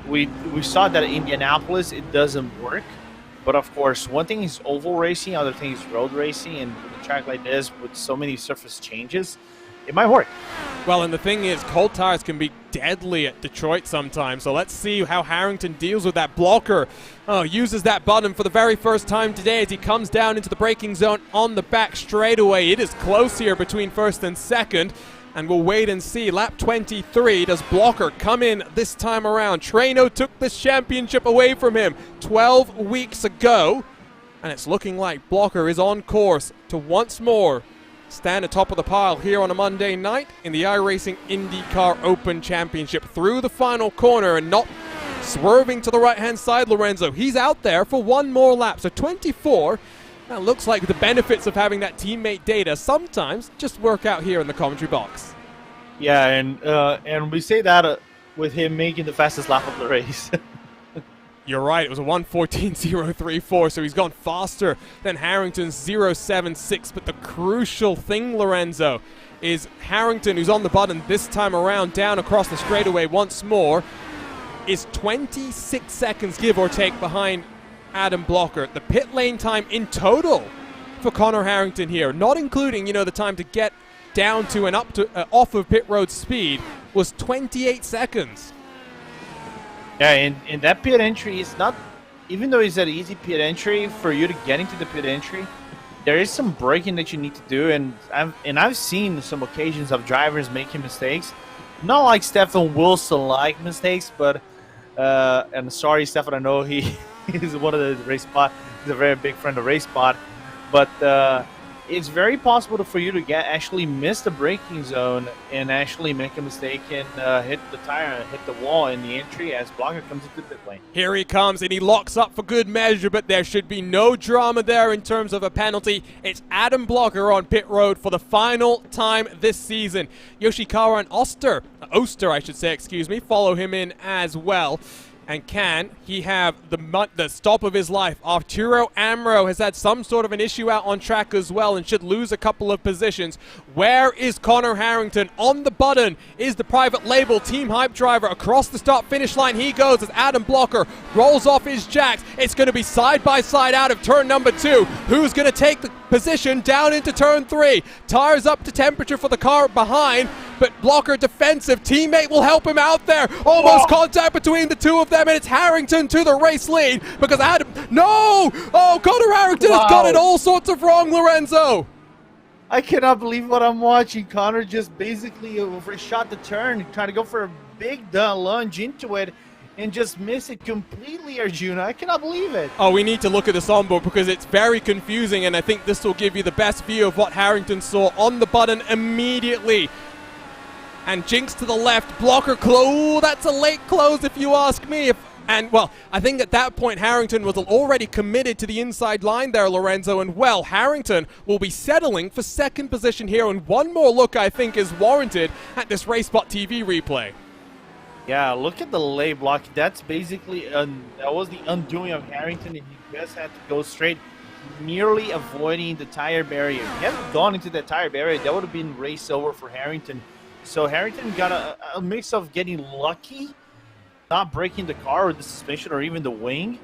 We saw that in Indianapolis it doesn't work, but of course, one thing is oval racing, other thing is road racing, and with a track like this with so many surface changes, it might work. Well, and the thing is, cold tires can be deadly at Detroit sometimes, so let's see how Harrington deals with that. Blocker uses that button for the very first time today as he comes down into the braking zone on the back straightaway. It is close here between 1st and 2nd, and we'll wait and see. Lap 23, does Blocker come in this time around? Treno took this championship away from him 12 weeks ago, and it's looking like Blocker is on course to once more stand atop of the pile here on a Monday night in the iRacing IndyCar Open Championship. Through the final corner and not swerving to the right-hand side, Lorenzo. He's out there for 1 more lap. So 24. That looks like the benefits of having that teammate data sometimes just work out here in the commentary box. Yeah, and we say that with him making the fastest lap of the race. You're right, it was a 1:14.034, so he's gone faster than Harrington's 0.76. But the crucial thing, Lorenzo, is Harrington, who's on the button this time around, down across the straightaway once more, is 26 seconds, give or take, behind Adam Blocker. The pit lane time in total for Connor Harrington here, not including, the time to get down to and up to off of pit road speed, was 28 seconds. Yeah, and that pit entry is not, even though it's an easy pit entry, for you to get into the pit entry, there is some braking that you need to do, and I've seen some occasions of drivers making mistakes. Not like Stefan Wilson like mistakes, but and sorry, Stefan, I know he is one of the RaceSpot. He's a very big friend of RaceSpot, but it's very possible for you to actually miss the braking zone and actually make a mistake and hit the tire and hit the wall in the entry as Blocker comes into the pit lane. Here he comes, and he locks up for good measure, but there should be no drama there in terms of a penalty. It's Adam Blocker on pit road for the final time this season. Yoshikawa and Oster, I should say, follow him in as well. And can he have the stop of his life? Arturo Amro has had some sort of an issue out on track as well and should lose a couple of positions. Where is Connor Harrington? On the button is the private label team hype driver. Across the start-finish line he goes as Adam Blocker rolls off his jacks. It's going to be side-by-side out of turn number 2. Who's going to take the position down into turn 3? Tires up to temperature for the car behind, but Blocker defensive. Teammate will help him out there. Almost contact between the two of them, and it's Harrington to the race lead because Adam... No! Oh, Connor Harrington has got it all sorts of wrong, Lorenzo. I cannot believe what I'm watching. Connor just basically overshot the turn, trying to go for a big lunge into it, and just miss it completely, Arjuna. I cannot believe it. Oh, we need to look at this onboard because it's very confusing, and I think this will give you the best view of what Harrington saw on the button immediately. And Jinx to the left, Blocker close. That's a late close if you ask me. I think at that point Harrington was already committed to the inside line there, Lorenzo, and Harrington will be settling for 2nd position here, and one more look I think is warranted at this RaceSpotTV replay. Yeah, look at the lay block. That's basically that was the undoing of Harrington, and he just had to go straight. nearly avoiding the tire barrier. If he hadn't gone into that tire barrier, that would have been race over for Harrington. So Harrington got a mix of getting lucky, not breaking the car or the suspension or even the wing.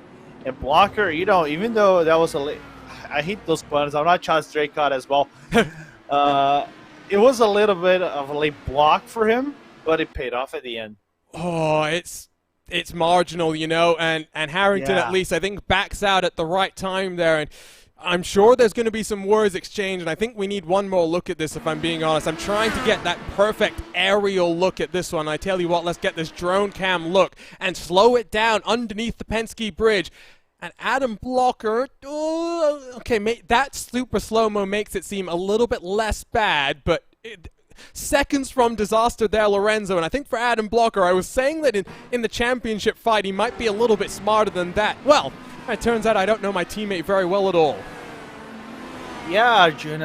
And Blocker, even though that was I hate those puns. I'm not Charles Draycott as well. It was a little bit of a late block for him, but it paid off at the end. Oh, it's marginal, and Harrington at least, I think, backs out at the right time there. And I'm sure there's going to be some words exchanged, and I think we need one more look at this, if I'm being honest. I'm trying to get that perfect aerial look at this one. I tell you what, let's get this drone cam look and slow it down underneath the Penske Bridge. And Adam Blocker, that super slow-mo makes it seem a little bit less bad, but seconds from disaster there, Lorenzo. And I think for Adam Blocker, I was saying that in the championship fight, he might be a little bit smarter than that. Well, it turns out I don't know my teammate very well at all. Yeah, Arjun,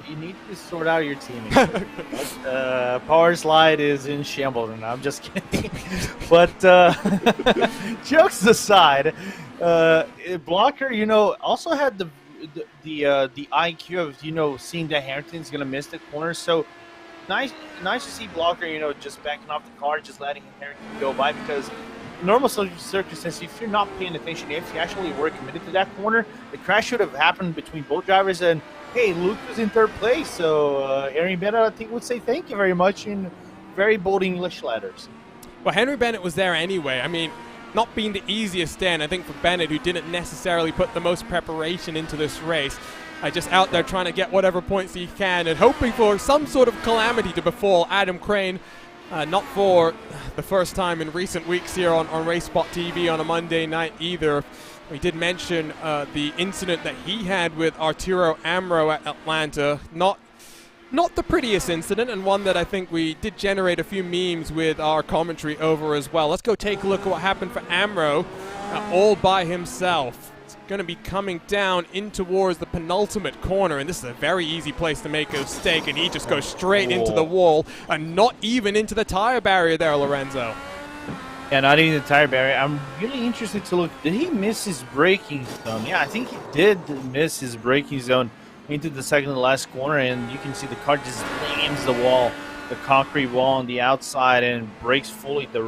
you need to sort out your teammate. Power slide is in shambles, and I'm just kidding. But jokes aside, Blocker, also had the IQ of seeing that Harrington's gonna miss the corner. So nice to see Blocker, just backing off the car, just letting Harrington go by, because normal circumstances, if you're not paying attention, if you actually were committed to that corner, the crash should have happened between both drivers. And hey, Luke was in third place, so Henry Bennett, I think, would say thank you very much in very bold English letters. Well, Henry Bennett was there anyway. I mean, not being the easiest stand, I think, for Bennett, who didn't necessarily put the most preparation into this race. Just out there trying to get whatever points he can and hoping for some sort of calamity to befall Adam Crane. Not for the first time in recent weeks here on RaceSpotTV on a Monday night either. We did mention the incident that he had with Arturo Amro at Atlanta. Not the prettiest incident, and one that I think we did generate a few memes with our commentary over as well. Let's go take a look at what happened for Amro all by himself. Going to be coming down in towards the penultimate corner, and this is a very easy place to make a mistake, and he just goes straight into the wall and not even into the tire barrier there, Lorenzo. Yeah, not even the tire barrier. I'm really interested to look. Did he miss his braking zone? Yeah, I think he did miss his braking zone into the second to last corner, and you can see the car just slams the wall, the concrete wall on the outside, and breaks fully the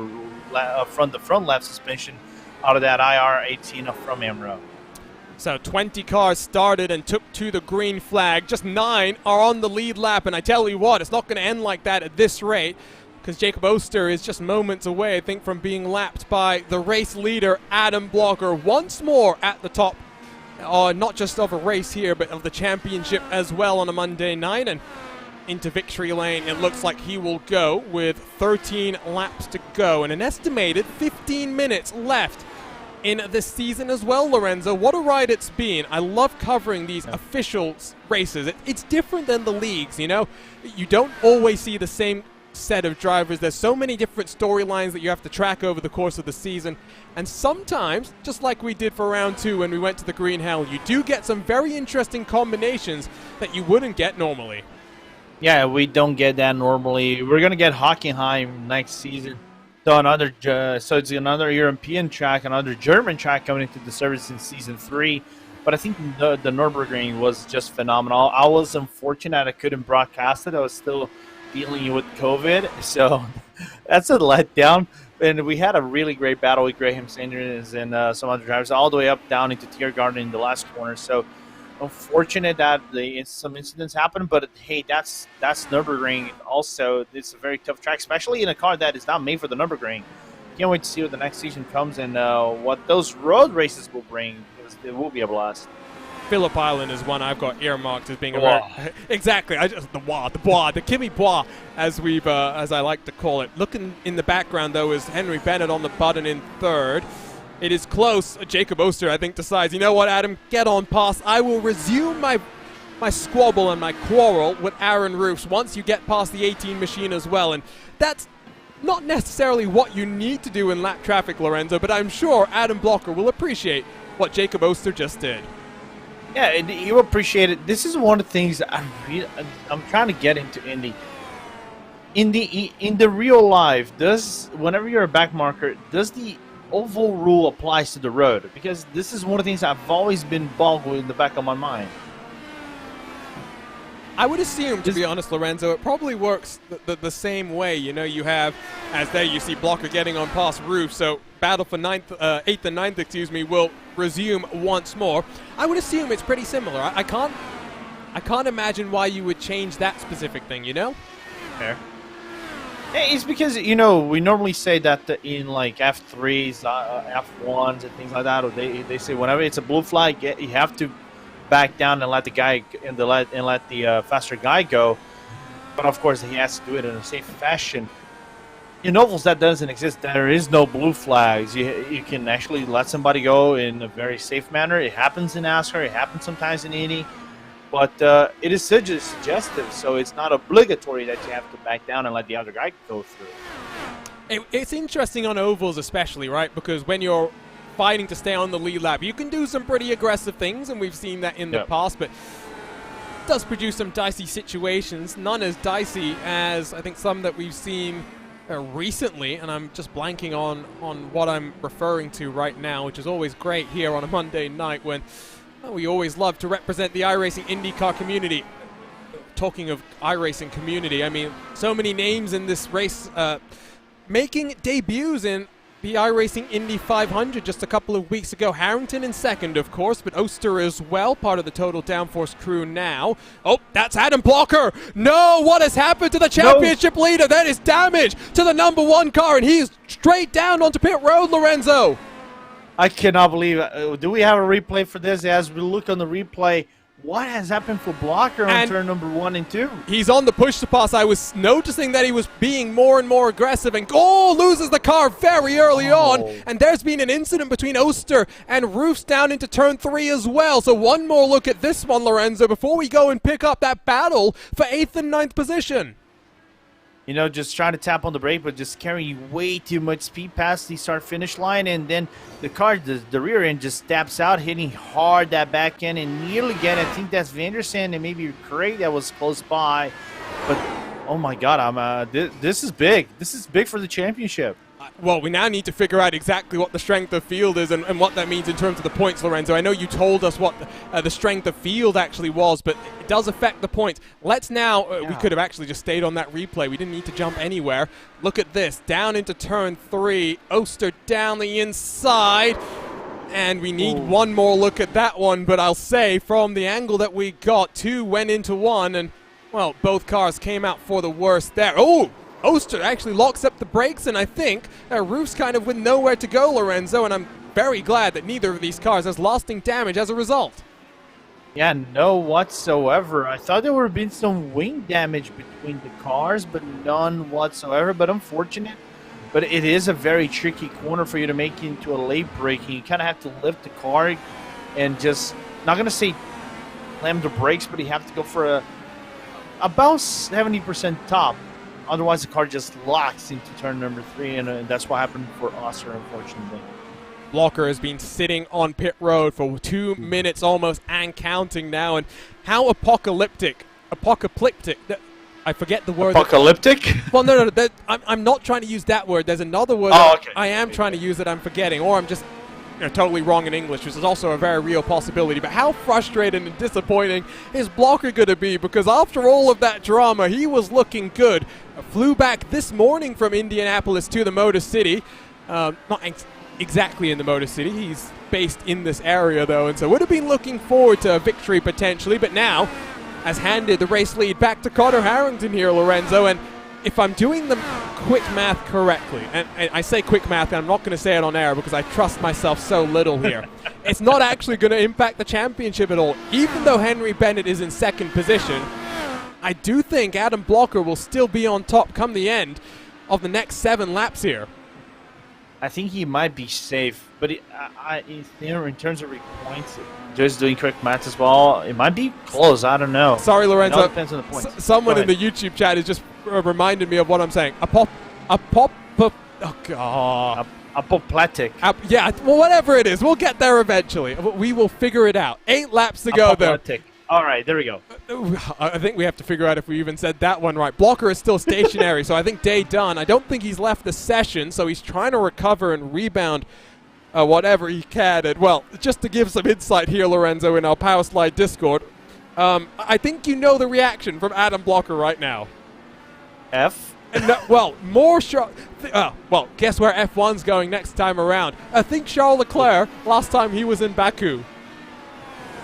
front left suspension out of that IR18 from Amro. So 20 cars started and took to the green flag. Just 9 are on the lead lap, and I tell you what, it's not going to end like that at this rate, because Jacob Oster is just moments away, I think, from being lapped by the race leader, Adam Blocker, once more at the top, not just of a race here, but of the championship as well on a Monday night. And into victory lane, it looks like he will go with 13 laps to go and an estimated 15 minutes left in this season as well, Lorenzo. What a ride it's been. I love covering these official races. It's different than the leagues, You don't always see the same set of drivers. There's so many different storylines that you have to track over the course of the season. And sometimes, just like we did for round 2 when we went to the Green Hell, you do get some very interesting combinations that you wouldn't get normally. Yeah, we don't get that normally. We're going to get Hockenheim next season. So it's another European track, another German track coming into the service in season 3. But I think the Nürburgring was just phenomenal. I was unfortunate I couldn't broadcast it. I was still dealing with COVID, so that's a letdown. And we had a really great battle with Graham Sanders and some other drivers all the way up down into Tiergarten in the last corner. So unfortunate that some incidents happened, but hey, that's Nürburgring. Also, it's a very tough track, especially in a car that is not made for the Nürburgring. Can't wait to see what the next season comes and what those road races will bring. It will be a blast. Phillip Island is one I've got earmarked as being a very exactly. The Kimi Bois, as I like to call it. Looking in the background though is Henry Bennett on the button in third. It is close. Jacob Oster, I think, decides, you know what, Adam, get on past. I will resume my squabble and my quarrel with Aaron Roofs once you get past the 18 machine as well. And that's not necessarily what you need to do in lap traffic, Lorenzo, but I'm sure Adam Blocker will appreciate what Jacob Oster just did. Yeah, and you appreciate it. This is one of the things that I'm trying to get into Indy. In the real life, whenever you're a back marker, does the oval rule applies to the road, because this is one of the things I've always been bogged in the back of my mind. I would assume, to be honest, Lorenzo, it probably works the same way. You know, you have, as there you see Blocker getting on past Roof, so battle for 8th and 9th, excuse me, will resume once more. I would assume it's pretty similar. I can't imagine why you would change that specific thing, you know? Fair. It's because, you know, we normally say that in like F3s, F1s and things like that, or they say whenever it's a blue flag, you have to back down and let the guy and let the faster guy go. But of course, he has to do it in a safe fashion. In ovals, that doesn't exist. There is no blue flags. You can actually let somebody go in a very safe manner. It happens in NASCAR. It happens sometimes in Indy. But it is suggestive, so it's not obligatory that you have to back down and let the other guy go through. It's interesting on ovals especially, right? Because when you're fighting to stay on the lead lap, you can do some pretty aggressive things, and we've seen that in the past, but it does produce some dicey situations. None as dicey as I think some that we've seen recently, and I'm just blanking on what I'm referring to right now, which is always great here on a Monday night when we always love to represent the iRacing IndyCar community. Talking of iRacing community, I mean, so many names in this race making debuts in the iRacing Indy 500 just a couple of weeks ago. Harrington in second, of course, but Oster as well, part of the Total Downforce crew now. Oh, that's Adam Blocker. No, what has happened to the championship leader? That is damage to the #1 car, and he's straight down onto pit road, Lorenzo. I cannot believe it. Do we have a replay for this? As we look on the replay, what has happened for Blocker on turn number 1 and 2? He's on the push to pass. I was noticing that he was being more and more aggressive, and loses the car very early on. And there's been an incident between Oster and Roofs down into turn 3 as well. So one more look at this one, Lorenzo, before we go and pick up that battle for 8th and 9th position. You know, just trying to tap on the brake, but just carrying way too much speed past the start-finish line, and then the car, the rear end just steps out, hitting hard that back end, and nearly again, I think that's Vandersan and maybe Craig that was close by. But oh my God, this is big. This is big for the championship. Well, we now need to figure out exactly what the strength of field is and what that means in terms of the points, Lorenzo. I know you told us what the strength of field actually was, but it does affect the points. Let's now, we could have actually just stayed on that replay. We didn't need to jump anywhere. Look at this, down into turn 3, Oster down the inside, and we need one more look at that one, but I'll say from the angle that we got, 2 went into 1, and, well, both cars came out for the worst there. Oster actually locks up the brakes, and I think Roof's kind of with nowhere to go, Lorenzo, and I'm very glad that neither of these cars has lasting damage as a result. Yeah, no whatsoever. I thought there would have been some wing damage between the cars, but none whatsoever. But unfortunate. But it is a very tricky corner for you to make into a late braking. You kind of have to lift the car and just, not going to say slam the brakes, but you have to go for about 70% top. Otherwise, the car just locks into turn number 3, and that's what happened for Oster, unfortunately. Blocker has been sitting on pit road for 2 minutes almost and counting now, and how apocalyptic, I forget the word. Apocalyptic? Well, no, I'm not trying to use that word. There's another word I am trying to use that I'm forgetting, or I'm just totally wrong in English, which is also a very real possibility. But how frustrating and disappointing is Blocker going to be? Because after all of that drama, he was looking good. Flew back this morning from Indianapolis to the Motor City. Not exactly in the Motor City. He's based in this area, though, and so would have been looking forward to a victory potentially. But now has handed the race lead back to Connor Harrington here, Lorenzo. And if I'm doing the quick math correctly, and I say quick math, and I'm not going to say it on air because I trust myself so little here, it's not actually going to impact the championship at all. Even though Henry Bennett is in second position, I do think Adam Blocker will still be on top come the end of the next 7 laps here. I think he might be safe, but in terms of points, just doing quick math as well, it might be close. I don't know. Sorry, Lorenzo. It depends on the points. Someone in the YouTube chat is just reminded me of what I'm saying. Apoplectic. Yeah, well, whatever it is, we'll get there eventually. We will figure it out. 8 laps to go, though. All right, there we go. I think we have to figure out if we even said that one right. Blocker is still stationary, so I think day done. I don't think he's left the session, so he's trying to recover and rebound whatever he can. And, well, just to give some insight here, Lorenzo, in our Power Slide Discord, I think you know the reaction from Adam Blocker right now. F? Well, more well, guess where F1's going next time around? I think Charles Leclerc last time he was in Baku.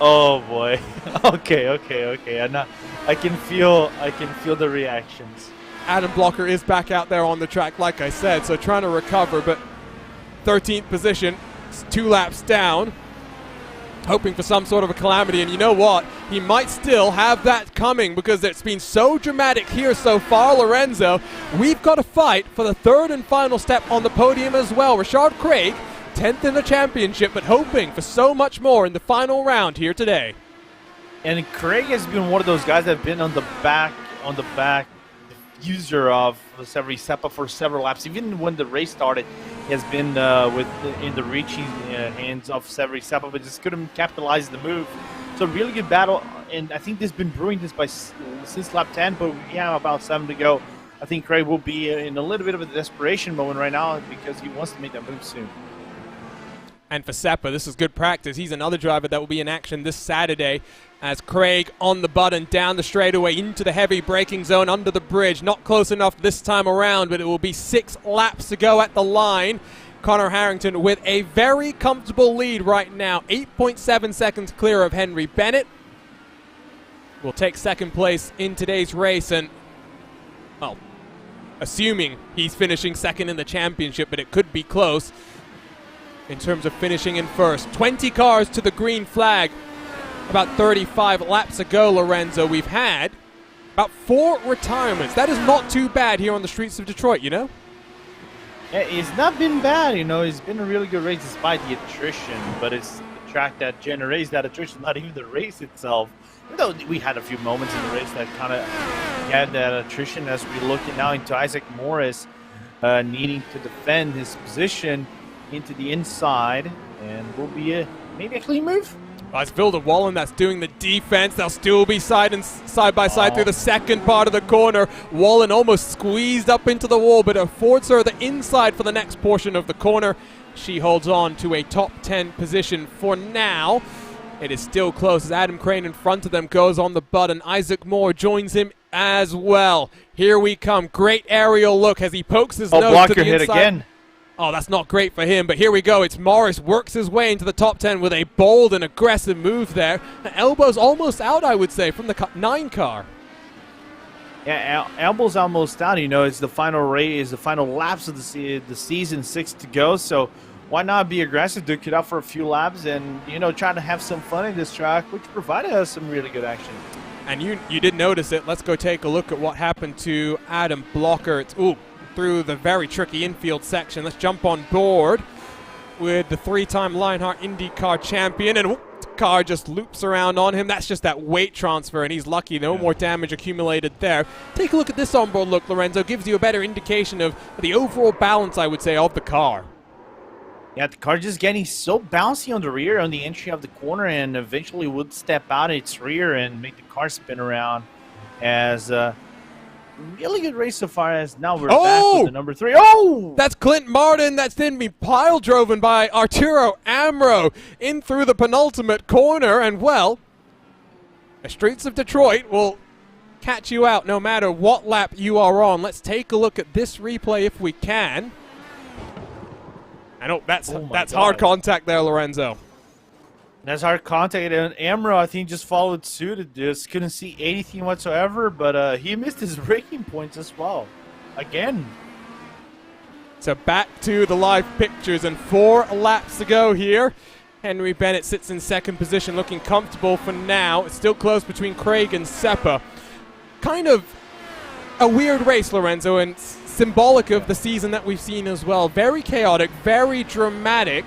Oh boy. Okay. I can feel the reactions. Adam Blocker is back out there on the track, like I said, so trying to recover, but 13th position, 2 laps down, hoping for some sort of a calamity. And you know what? He might still have that coming because it's been so dramatic here so far, Lorenzo. We've got to fight for the 3rd and final step on the podium as well. Rashard Craig, 10th in the championship, but hoping for so much more in the final round here today. And Craig has been one of those guys that have been on the back user of Severi Seppa for several laps. Even when the race started, he has been in the reaching hands of Severi Seppa, but just couldn't capitalize the move. So really good battle, and I think this has been brewing this since lap 10, but we have about 7 to go. I think Craig will be in a little bit of a desperation moment right now because he wants to make that move soon. And for Seppa, this is good practice. He's another driver that will be in action this Saturday as Craig on the button, down the straightaway into the heavy braking zone under the bridge. Not close enough this time around, but it will be 6 laps to go at the line. Connor Harrington with a very comfortable lead right now, 8.7 seconds clear of Henry Bennett. Will take 2nd place in today's race, and, well, assuming he's finishing 2nd in the championship, but it could be close in terms of finishing in 1st. 20 cars to the green flag. About 35 laps ago, Lorenzo, we've had about 4 retirements. That is not too bad here on the streets of Detroit, you know? Yeah, it's not been bad, you know. It's been a really good race despite the attrition, but it's the track that generates that attrition, not even the race itself. Though we had a few moments in the race that kind of had that attrition as we look now into Isaac Morris needing to defend his position into the inside, and will be maybe a clean move. It's Vilda Wallen that's doing the defense. They'll still be side by side through the 2nd part of the corner. Wallen almost squeezed up into the wall, but affords her the inside for the next portion of the corner. She holds on to a top 10 position for now. It is still close as Adam Crane in front of them goes on the button. Isaac Moore joins him as well. Here we come. Great aerial look as he pokes his nose Blocker to the hit inside. again. Oh, that's not great for him, but here we go. It's Morris, works his way into the top 10 with a bold and aggressive move there. The elbow's almost out, I would say, from the 9 car. Yeah, elbow's almost out. You know, it's the final race, the final laps of the season, 6 to go. So why not be aggressive, duke it out for a few laps, and, you know, try to have some fun in this track, which provided us some really good action. And you did notice it. Let's go take a look at what happened to Adam Blocker. It's, through the very tricky infield section. Let's jump on board with the 3-time Lionheart IndyCar champion, and the car just loops around on him. That's just that weight transfer, and he's lucky. No more damage accumulated there. Take a look at this onboard look, Lorenzo. Gives you a better indication of the overall balance, I would say, of the car. Yeah, the car just getting so bouncy on the rear on the entry of the corner, and eventually would step out its rear and make the car spin around as really good race so far as now we're back with the number 3. Oh! That's Clint Martin. That's then being pile driven by Arturo Amro in through the penultimate corner. And, well, the streets of Detroit will catch you out no matter what lap you are on. Let's take a look at this replay if we can. I know that's hard contact there, Lorenzo. That's hard contact, and Amro, I think, just followed suit at this. Couldn't see anything whatsoever, but he missed his braking points as well. Again. So back to the live pictures, and 4 laps to go here. Henry Bennett sits in 2nd position, looking comfortable for now. It's still close between Craig and Seppa. Kind of a weird race, Lorenzo, and symbolic of the season that we've seen as well. Very chaotic, very dramatic,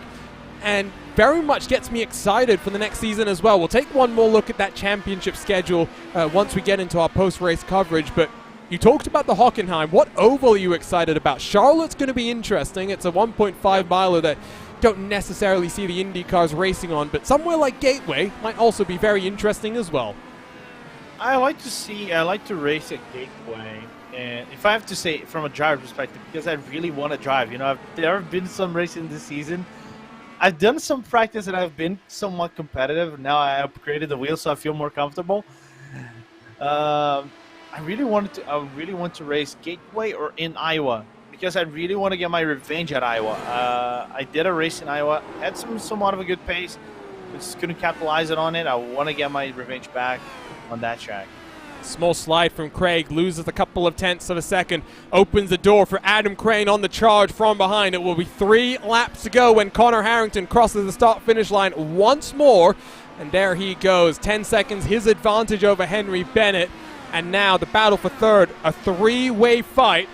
and very much gets me excited for the next season as well. We'll take one more look at that championship schedule once we get into our post-race coverage, but you talked about the Hockenheim. What oval are you excited about? Charlotte's going to be interesting. It's a 1.5 miler that don't necessarily see the Indy cars racing on, but somewhere like Gateway might also be very interesting as well. I like to race at Gateway, and if I have to say from a driver perspective, because I really want to drive. You know, there have been some racing this season. I've done some practice and I've been somewhat competitive. Now I upgraded the wheel, so I feel more comfortable. I really want to race Gateway or in Iowa because I really want to get my revenge at Iowa. I did a race in Iowa, had somewhat of a good pace, just couldn't capitalize it on it. I want to get my revenge back on that track. Small slide from Craig, loses a couple of tenths of a second, opens the door for Adam Crane on the charge from behind. It will be 3 laps to go when Connor Harrington crosses the start-finish line once more. And there he goes, 10 seconds, his advantage over Henry Bennett. And now the battle for third, a 3-way fight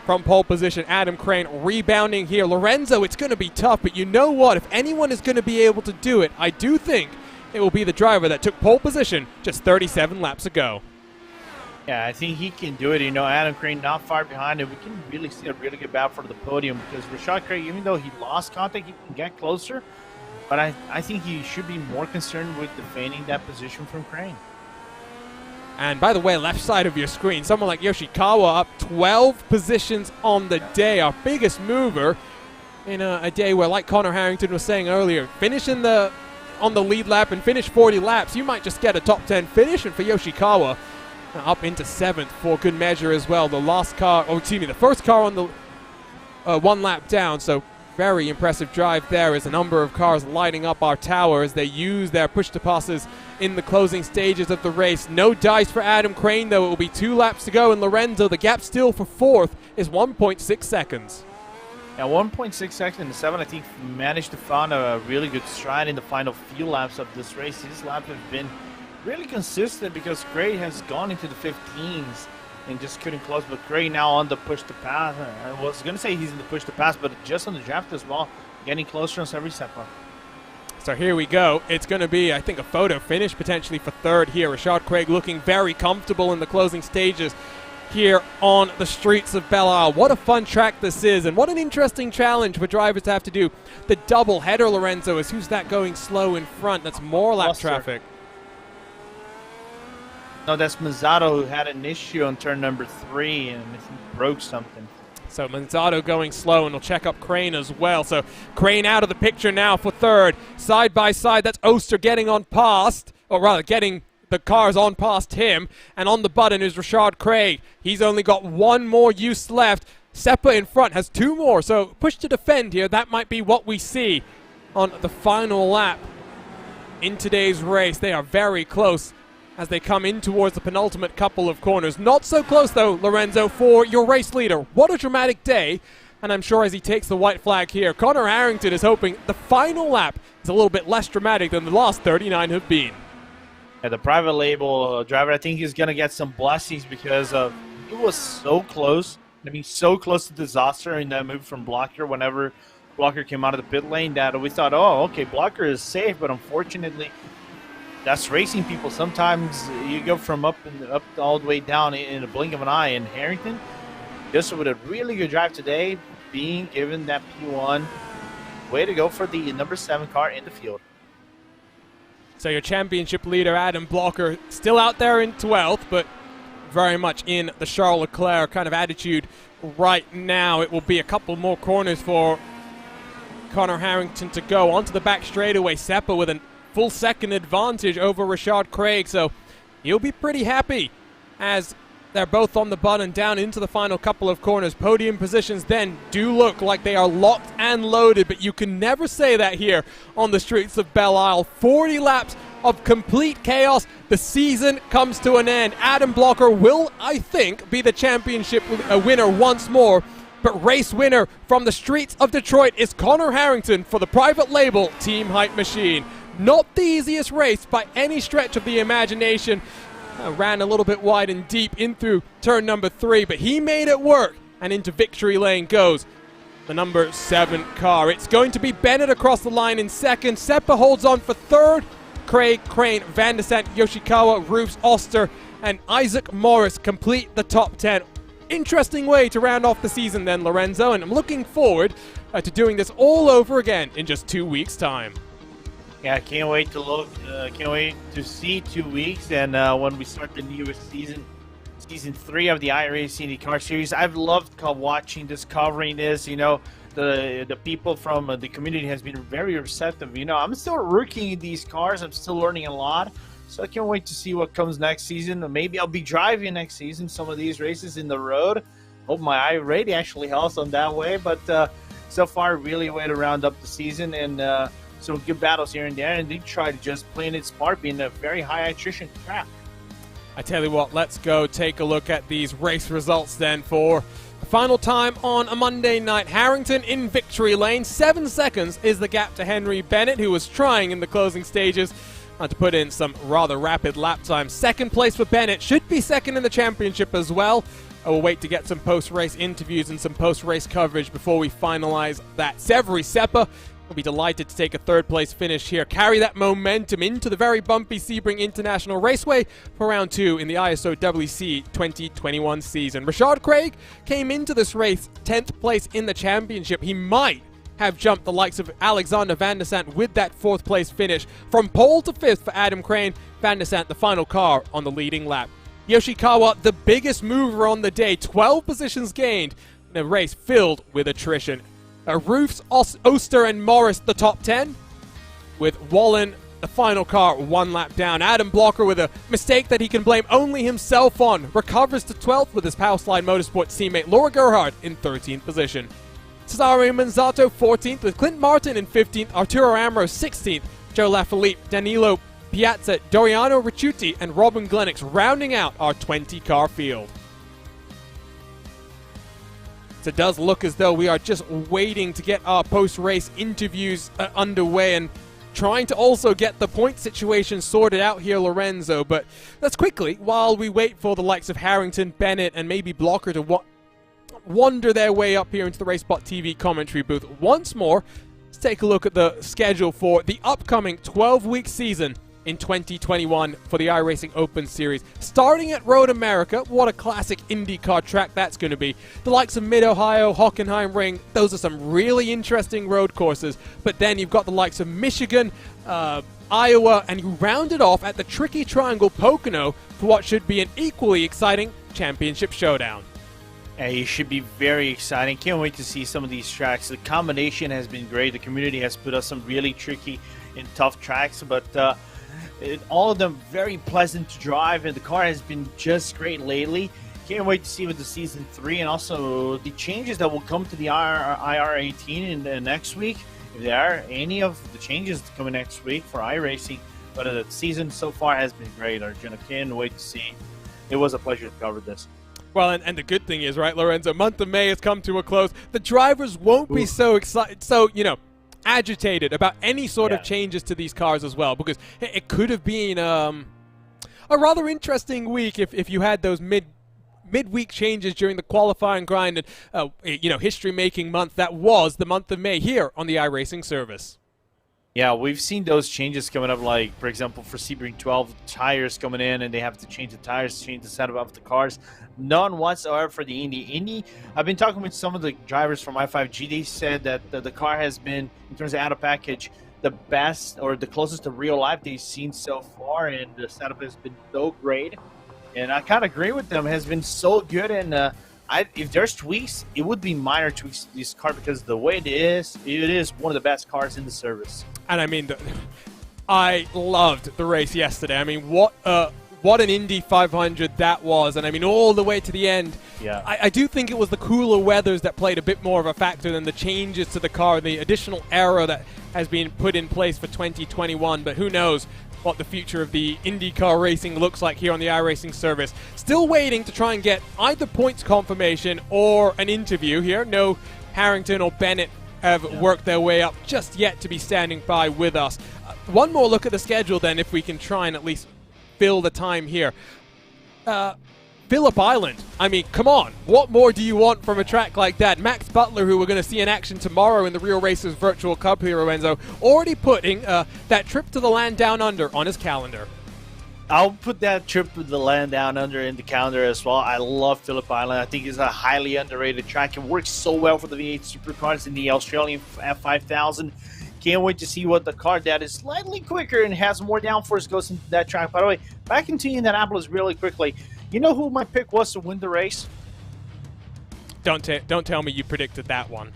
from pole position. Adam Crane rebounding here. Lorenzo, it's going to be tough, but you know what? If anyone is going to be able to do it, I do think it will be the driver that took pole position just 37 laps ago. Yeah, I think he can do it. You know, Adam Crane not far behind him. We can really see a really good battle for the podium because Rashad Craig, even though he lost contact, he can get closer. But I think he should be more concerned with defending that position from Crane. And by the way, left side of your screen, someone like Yoshikawa up 12 positions on the day, our biggest mover in a day where, like Connor Harrington was saying earlier, finishing on the lead lap and finish 40 laps, you might just get a top 10 finish. And for Yoshikawa, up into 7th for good measure as well. The first car on the 1 lap down, so very impressive drive there as a number of cars lighting up our tower as they use their push to passes in the closing stages of the race. No dice for Adam Crane, though. It will be 2 laps to go, and Lorenzo, the gap still for 4th is 1.6 seconds. Now, 1.6 seconds in the 7, I think, managed to find a really good stride in the final few laps of this race. These laps have been really consistent because Gray has gone into the 15s and just couldn't close. But Gray now on the push to pass. I was going to say he's in the push to pass, but just on the draft as well, getting closer on every step up. So here we go. It's going to be, I think, a photo finish potentially for third here. Rashad Craig looking very comfortable in the closing stages here on the streets of Belle Isle. What a fun track this is, and what an interesting challenge for drivers to have to do. The double header, Lorenzo, is who's that going slow in front? That's more lap traffic. No, that's Mazzato who had an issue on turn number 3 and he broke something. So Mazzato going slow, and we'll check up Crane as well. So Crane out of the picture now for third. Side by side, that's Oster getting on past, or rather getting the cars on past him, and on the button is Rashad Craig. He's only got 1 more use left. Seppa in front has 2 more, so push to defend here. That might be what we see on the final lap in today's race. They are very close as they come in towards the penultimate couple of corners. Not so close, though, Lorenzo, for your race leader. What a dramatic day, and I'm sure as he takes the white flag here, Connor Harrington is hoping the final lap is a little bit less dramatic than the last 39 have been. Yeah, the private label driver, I think he's going to get some blessings because he was so close. I mean, so close to disaster in that move from Blocker whenever Blocker came out of the pit lane that we thought, oh, okay, Blocker is safe, but unfortunately, that's racing people. Sometimes you go from up all the way down in a blink of an eye. And Harrington, just with a really good drive today, being given that P1, way to go for the number 7 car in the field. So your championship leader, Adam Blocker, still out there in 12th, but very much in the Charles Leclerc kind of attitude right now. It will be a couple more corners for Connor Harrington to go onto the back straightaway. Seppa with a full second advantage over Rashad Craig, so he'll be pretty happy as they're both on the button down into the final couple of corners. Podium positions then do look like they are locked and loaded, but you can never say that here on the streets of Belle Isle. 40 laps of complete chaos. The season comes to an end. Adam Blocker will, I think, be the championship winner once more, but race winner from the streets of Detroit is Connor Harrington for the private label Team Hype Machine. Not the easiest race by any stretch of the imagination. Ran a little bit wide and deep in through turn number 3, but he made it work, and into victory lane goes the number 7 car. It's going to be Bennett across the line in second. Seppa holds on for third. Craig, Crane, Van de Sant, Yoshikawa, Roos, Oster, and Isaac Morris complete the top 10. Interesting way to round off the season then, Lorenzo, and I'm looking forward to doing this all over again in just 2 weeks' time. Yeah, can't wait to look. Can't wait to see 2 weeks, and when we start the newest season 3 of the iRacing IndyCar series. I've loved watching this, covering this. You know, the people from the community has been very receptive. You know, I'm still rookie in these cars. I'm still learning a lot. So I can't wait to see what comes next season. Maybe I'll be driving next season some of these races in the road. Hope my iRating actually helps on that way. But so far, really way to round up the season, and some good battles here and there. And they try to just play it smart, being a very high attrition track. I tell you what, let's go take a look at these race results then for the final time on a Monday night. Harrington in victory lane. 7 seconds is the gap to Henry Bennett, who was trying in the closing stages to put in some rather rapid lap time. Second place for Bennett. Should be second in the championship as well. I will wait to get some post-race interviews and some post-race coverage before we finalize that. Severi Seppa will be delighted to take a third-place finish here. Carry that momentum into the very bumpy Sebring International Raceway for round 2 in the ISO WC 2021 season. Rashad Craig came into this race 10th place in the championship. He might have jumped the likes of Alexander Van der Sant with that 4th place finish. From pole to 5th for Adam Crane, Van der Sant the final car on the leading lap. Yoshikawa, the biggest mover on the day, 12 positions gained in a race filled with attrition. Roofs, Oster, and Morris the top 10, with Wallen the final car 1 lap down. Adam Blocker with a mistake that he can blame only himself on recovers to 12th with his Powerslide Motorsports teammate Laura Gerhard in 13th position. Cesario Manzato 14th with Clint Martin in 15th, Arturo Amaro 16th, Joe Lafilippe, Danilo Piazza, Doriano Ricciuti, and Robin Glennox rounding out our 20-car field. So it does look as though we are just waiting to get our post-race interviews underway and trying to also get the point situation sorted out here, Lorenzo. But let's quickly, while we wait for the likes of Harrington, Bennett, and maybe Blocker to wander their way up here into the RaceSpotTV commentary booth once more, let's take a look at the schedule for the upcoming 12-week season in 2021 for the iRacing Open Series. Starting at Road America, what a classic IndyCar track that's going to be. The likes of Mid-Ohio, Hockenheim Ring, those are some really interesting road courses. But then you've got the likes of Michigan, Iowa, and you round it off at the tricky triangle Pocono for what should be an equally exciting championship showdown. Yeah, it should be very exciting. Can't wait to see some of these tracks. The combination has been great. The community has put us some really tricky and tough tracks, but all of them very pleasant to drive, and the car has been just great lately. Can't wait to see with the season 3 and also the changes that will come to the IR18 in the next week. If there are any of the changes coming next week for iRacing, but the season so far has been great, Arjun. Can't wait to see. It was a pleasure to cover this. Well, and the good thing is, right, Lorenzo, month of May has come to a close. The drivers won't be so excited, agitated about any sort of changes to these cars as well, because it could have been a rather interesting week if you had those midweek changes during the qualifying grind and history-making month that was the month of May here on the iRacing service. Yeah, we've seen those changes coming up, like, for example, for Sebring 12, tires coming in, and they have to change the tires, change the setup of the cars. None whatsoever for the Indy. I've been talking with some of the drivers from i5G. They said that the car has been, in terms of out-of-package, the best or the closest to real life they've seen so far, and the setup has been so great. And I kind of agree with them. It has been so good, and if there's tweaks, it would be minor tweaks to this car, because the way it is one of the best cars in the service. And I mean, I loved the race yesterday. I mean, what an Indy 500 that was. And I mean, all the way to the end. Yeah. I do think it was the cooler weathers that played a bit more of a factor than the changes to the car, the additional aero that has been put in place for 2021. But who knows what the future of the IndyCar racing looks like here on the iRacing service. Still waiting to try and get either points confirmation or an interview here. No Harrington or Bennett have worked their way up just yet to be standing by with us. One more look at the schedule then, if we can try and at least fill the time here. Phillip Island. I mean, come on. What more do you want from a track like that? Max Butler, who we're going to see in action tomorrow in the Real Racers Virtual Cup here, Lorenzo, already putting that trip to the land down under on his calendar. I'll put that trip to the land down under in the calendar as well. I love Phillip Island. I think it's a highly underrated track. It works so well for the V8 supercars in the Australian F5000. Can't wait to see what the car that is slightly quicker and has more downforce goes into that track. By the way, back into Indianapolis really quickly. You know who my pick was to win the race? Don't tell me you predicted that one.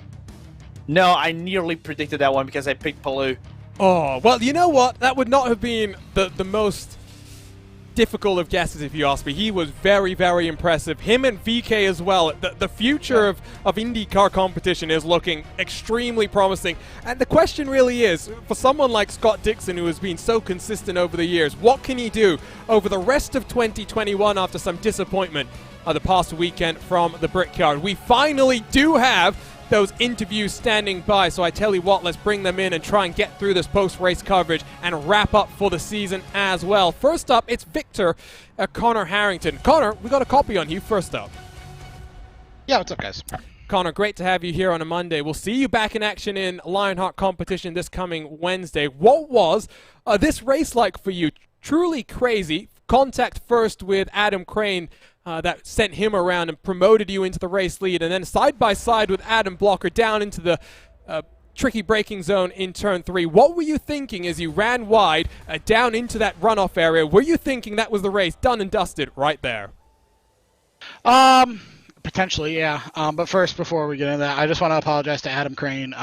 No, I nearly predicted that one because I picked Palou. Oh, well, you know what? That would not have been the most difficult of guesses, if you ask me. He was very, very impressive. Him and VK as well. The future of IndyCar competition is looking extremely promising. And the question really is, for someone like Scott Dixon, who has been so consistent over the years, what can he do over the rest of 2021 after some disappointment the past weekend from the Brickyard? We finally do have those interviews standing by, so I tell you what, let's bring them in and try and get through this post-race coverage and wrap up for the season as well. First up, it's Victor Connor Harrington. Connor, we got a copy on you first up. Yeah, what's up, guys? Connor, great to have you here on a Monday. We'll see you back in action in Lionheart competition this coming Wednesday. What was this race like for you? Truly crazy. Contact first with Adam Crane that sent him around and promoted you into the race lead, and then side by side with Adam Blocker down into the tricky braking zone in turn 3. What were you thinking as you ran wide down into that runoff area? Were you thinking that was the race done and dusted right there? Potentially, yeah. But first, before we get into that, I just want to apologize to Adam Crane.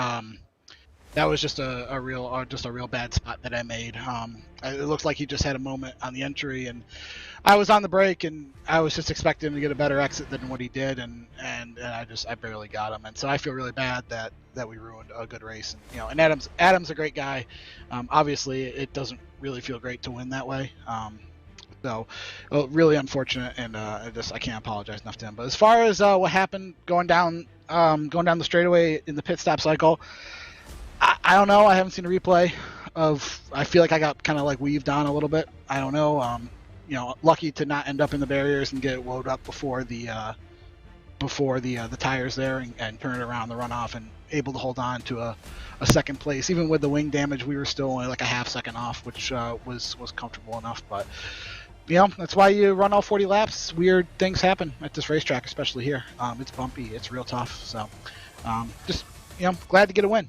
That was just a real bad spot that I made. It looks like he just had a moment on the entry, and I was on the brake, and I was just expecting him to get a better exit than what he did, and I barely got him, and so I feel really bad that we ruined a good race. And and Adam's a great guy. Obviously, it doesn't really feel great to win that way. So really unfortunate, and I can't apologize enough to him. But as far as what happened going down the straightaway in the pit stop cycle, I don't know. I haven't seen a replay of. I feel like I got kind of like weaved on a little bit. I don't know. Lucky to not end up in the barriers and get it wound up before the tires there and turn it around the runoff, and able to hold on to a second place. Even with the wing damage, we were still only like a half second off, which was comfortable enough. But that's why you run all 40 laps. Weird things happen at this racetrack, especially here. It's bumpy. It's real tough. So just glad to get a win.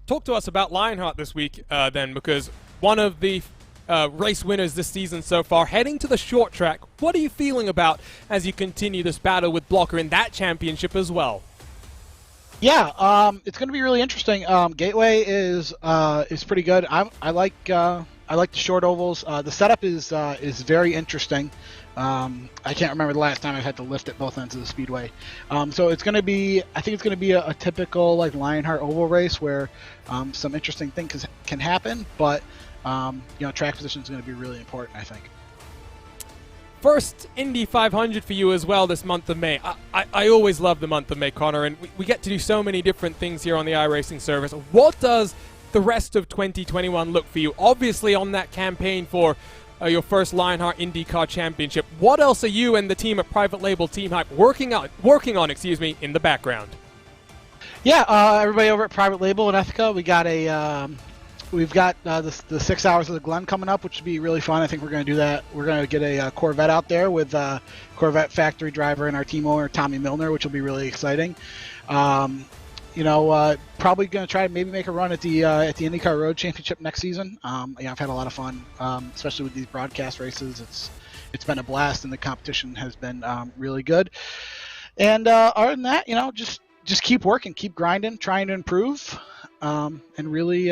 Talk to us about Lionheart this week, then, because one of the race winners this season so far, heading to the short track. What are you feeling about as you continue this battle with Blocker in that championship as well? Yeah, it's going to be really interesting. Gateway is pretty good. I like the short ovals. The setup is very interesting. I can't remember the last time I've had to lift at both ends of the speedway. So it's going to be, I think it's going to be a typical like Lionheart oval race where some interesting things can happen, but track position is going to be really important, I think. First Indy 500 for you as well this month of May. I always love the month of May, Connor, and we get to do so many different things here on the iRacing service. What does the rest of 2021 look for you? Obviously on that campaign for your first Lionheart IndyCar Championship. What else are you and the team at Private Label Team Hype working on in the background? Yeah, everybody over at Private Label in Ithaca, we've got the 6 hours of the Glen coming up, which should be really fun. I think we're going to do that. We're going to get a Corvette out there with Corvette factory driver and our team owner Tommy Milner, which will be really exciting. Probably going to try to maybe make a run at the IndyCar Road Championship next season. I've had a lot of fun, especially with these broadcast races. It's been a blast, and the competition has been really good. And other than that, just keep working, keep grinding, trying to improve, and really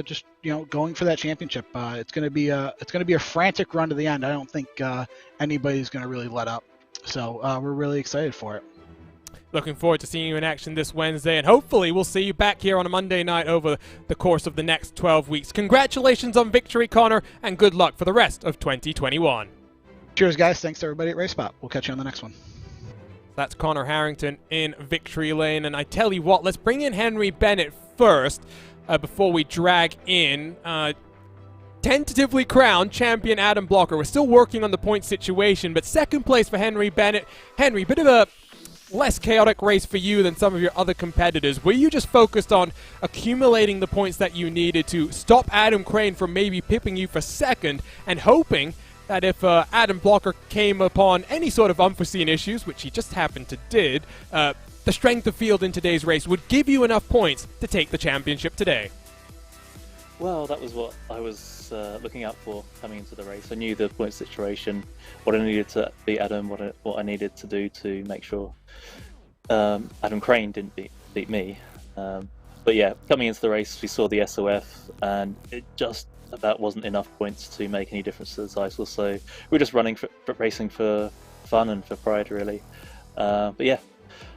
just going for that championship. It's going to be a frantic run to the end. I don't think anybody's going to really let up. So we're really excited for it. Looking forward to seeing you in action this Wednesday, and hopefully we'll see you back here on a Monday night over the course of the next 12 weeks. Congratulations on victory, Connor, and good luck for the rest of 2021. Cheers, guys. Thanks to everybody at RaceSpot. We'll catch you on the next one. That's Connor Harrington in victory lane, and I tell you what, let's bring in Henry Bennett first before we drag in tentatively crowned champion Adam Blocker. We're still working on the point situation, but second place for Henry Bennett. Henry, bit of a less chaotic race for you than some of your other competitors. Were you just focused on accumulating the points that you needed to stop Adam Crane from maybe pipping you for second, and hoping that if Adam Blocker came upon any sort of unforeseen issues, which he just happened to did, the strength of field in today's race would give you enough points to take the championship today? Well, that was what I was looking out for coming into the race. I knew the point situation, what I needed to beat Adam, what I needed to do to make sure Adam Crane didn't beat me. But yeah, coming into the race, we saw the SOF, and it just about wasn't enough points to make any difference to the title. So we're just running for racing for fun and for pride, really. But yeah,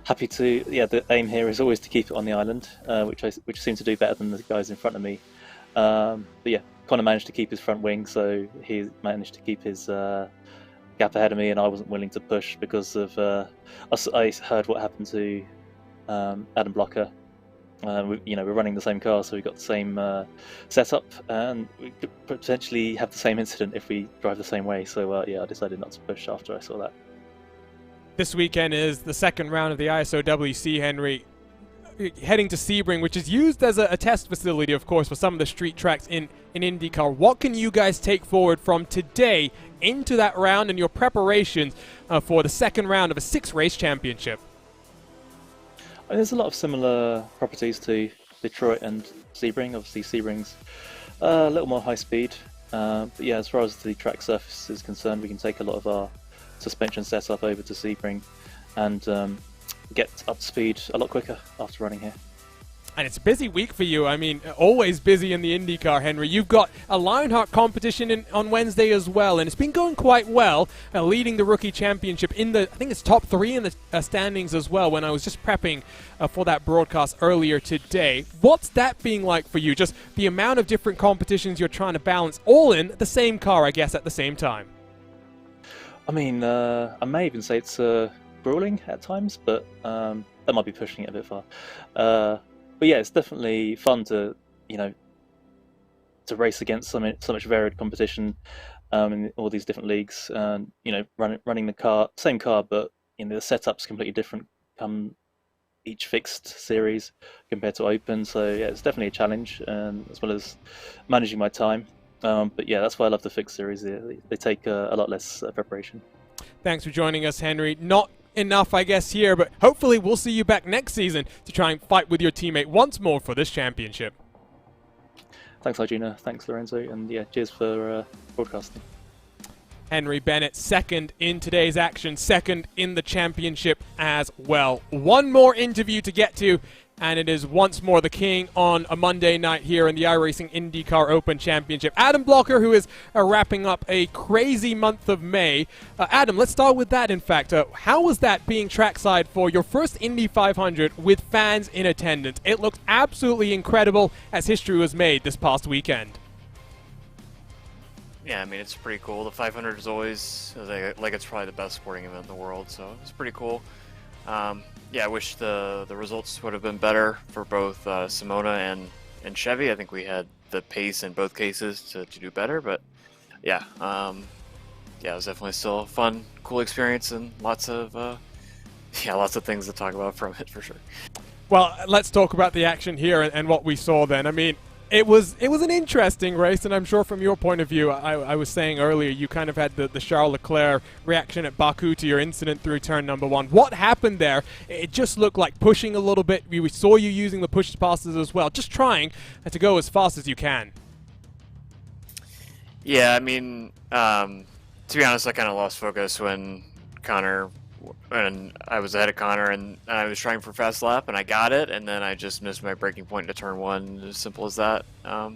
happy to. Yeah, the aim here is always to keep it on the island, which seem to do better than the guys in front of me. But yeah, Connor managed to keep his front wing, so he managed to keep his gap ahead of me, and I wasn't willing to push because of I heard what happened to Adam Blocker. We're running the same car, so we've got the same setup, and we could potentially have the same incident if we drive the same way. So yeah, I decided not to push after I saw that. This weekend is the second round of the ISOWC, Henry. Heading to Sebring, which is used as a test facility, of course, for some of the street tracks in IndyCar. What can you guys take forward from today into that round and your preparations for the second round of a 6-race championship? There's a lot of similar properties to Detroit and Sebring. Obviously, Sebring's a little more high speed. But yeah, as far as the track surface is concerned, we can take a lot of our suspension setup over to Sebring and get up to speed a lot quicker after running here. And it's a busy week for you. I mean, always busy in the IndyCar, Henry. You've got a Lionheart competition on Wednesday as well, and it's been going quite well, leading the Rookie Championship in the, I think it's top 3 in the standings as well, when I was just prepping for that broadcast earlier today. What's that being like for you? Just the amount of different competitions you're trying to balance, all in the same car, I guess, at the same time. I mean, I may even say it's grueling at times, but that might be pushing it a bit far. But yeah, it's definitely fun to race against so much varied competition in all these different leagues. And running the car, same car, but the setup's completely different come each fixed series compared to open. So yeah, it's definitely a challenge, as well as managing my time. But yeah, that's why I love the fixed series. They take a lot less preparation. Thanks for joining us, Henry. Not enough, I guess, here, but hopefully we'll see you back next season to try and fight with your teammate once more for this championship. Thanks, Arjuna. Thanks, Lorenzo. And yeah, cheers for broadcasting. Henry Bennett, second in today's action, second in the championship as well. One more interview to get to, and it is once more the king on a Monday night here in the iRacing IndyCar Open Championship. Adam Blocker, who is wrapping up a crazy month of May. Adam, let's start with that, in fact. How was that being trackside for your first Indy 500 with fans in attendance? It looked absolutely incredible as history was made this past weekend. Yeah, I mean, it's pretty cool. The 500 is always, like it's probably the best sporting event in the world, so it's pretty cool. Yeah, I wish the results would have been better for both Simona and Chevy. I think we had the pace in both cases to do better, but yeah, yeah, it was definitely still a fun, cool experience, and lots of things to talk about from it for sure. Well, let's talk about the action here and what we saw then. I mean, it was an interesting race, and I'm sure from your point of view, I was saying earlier, you kind of had the Charles Leclerc reaction at Baku to your incident through turn number 1. What happened there? It just looked like pushing a little bit. We saw you using the push passes as well, just trying to go as fast as you can. Yeah, I mean, to be honest, I kind of lost focus when I was ahead of Connor, and I was trying for fast lap, and I got it, and then I just missed my braking point into turn 1, as simple as that.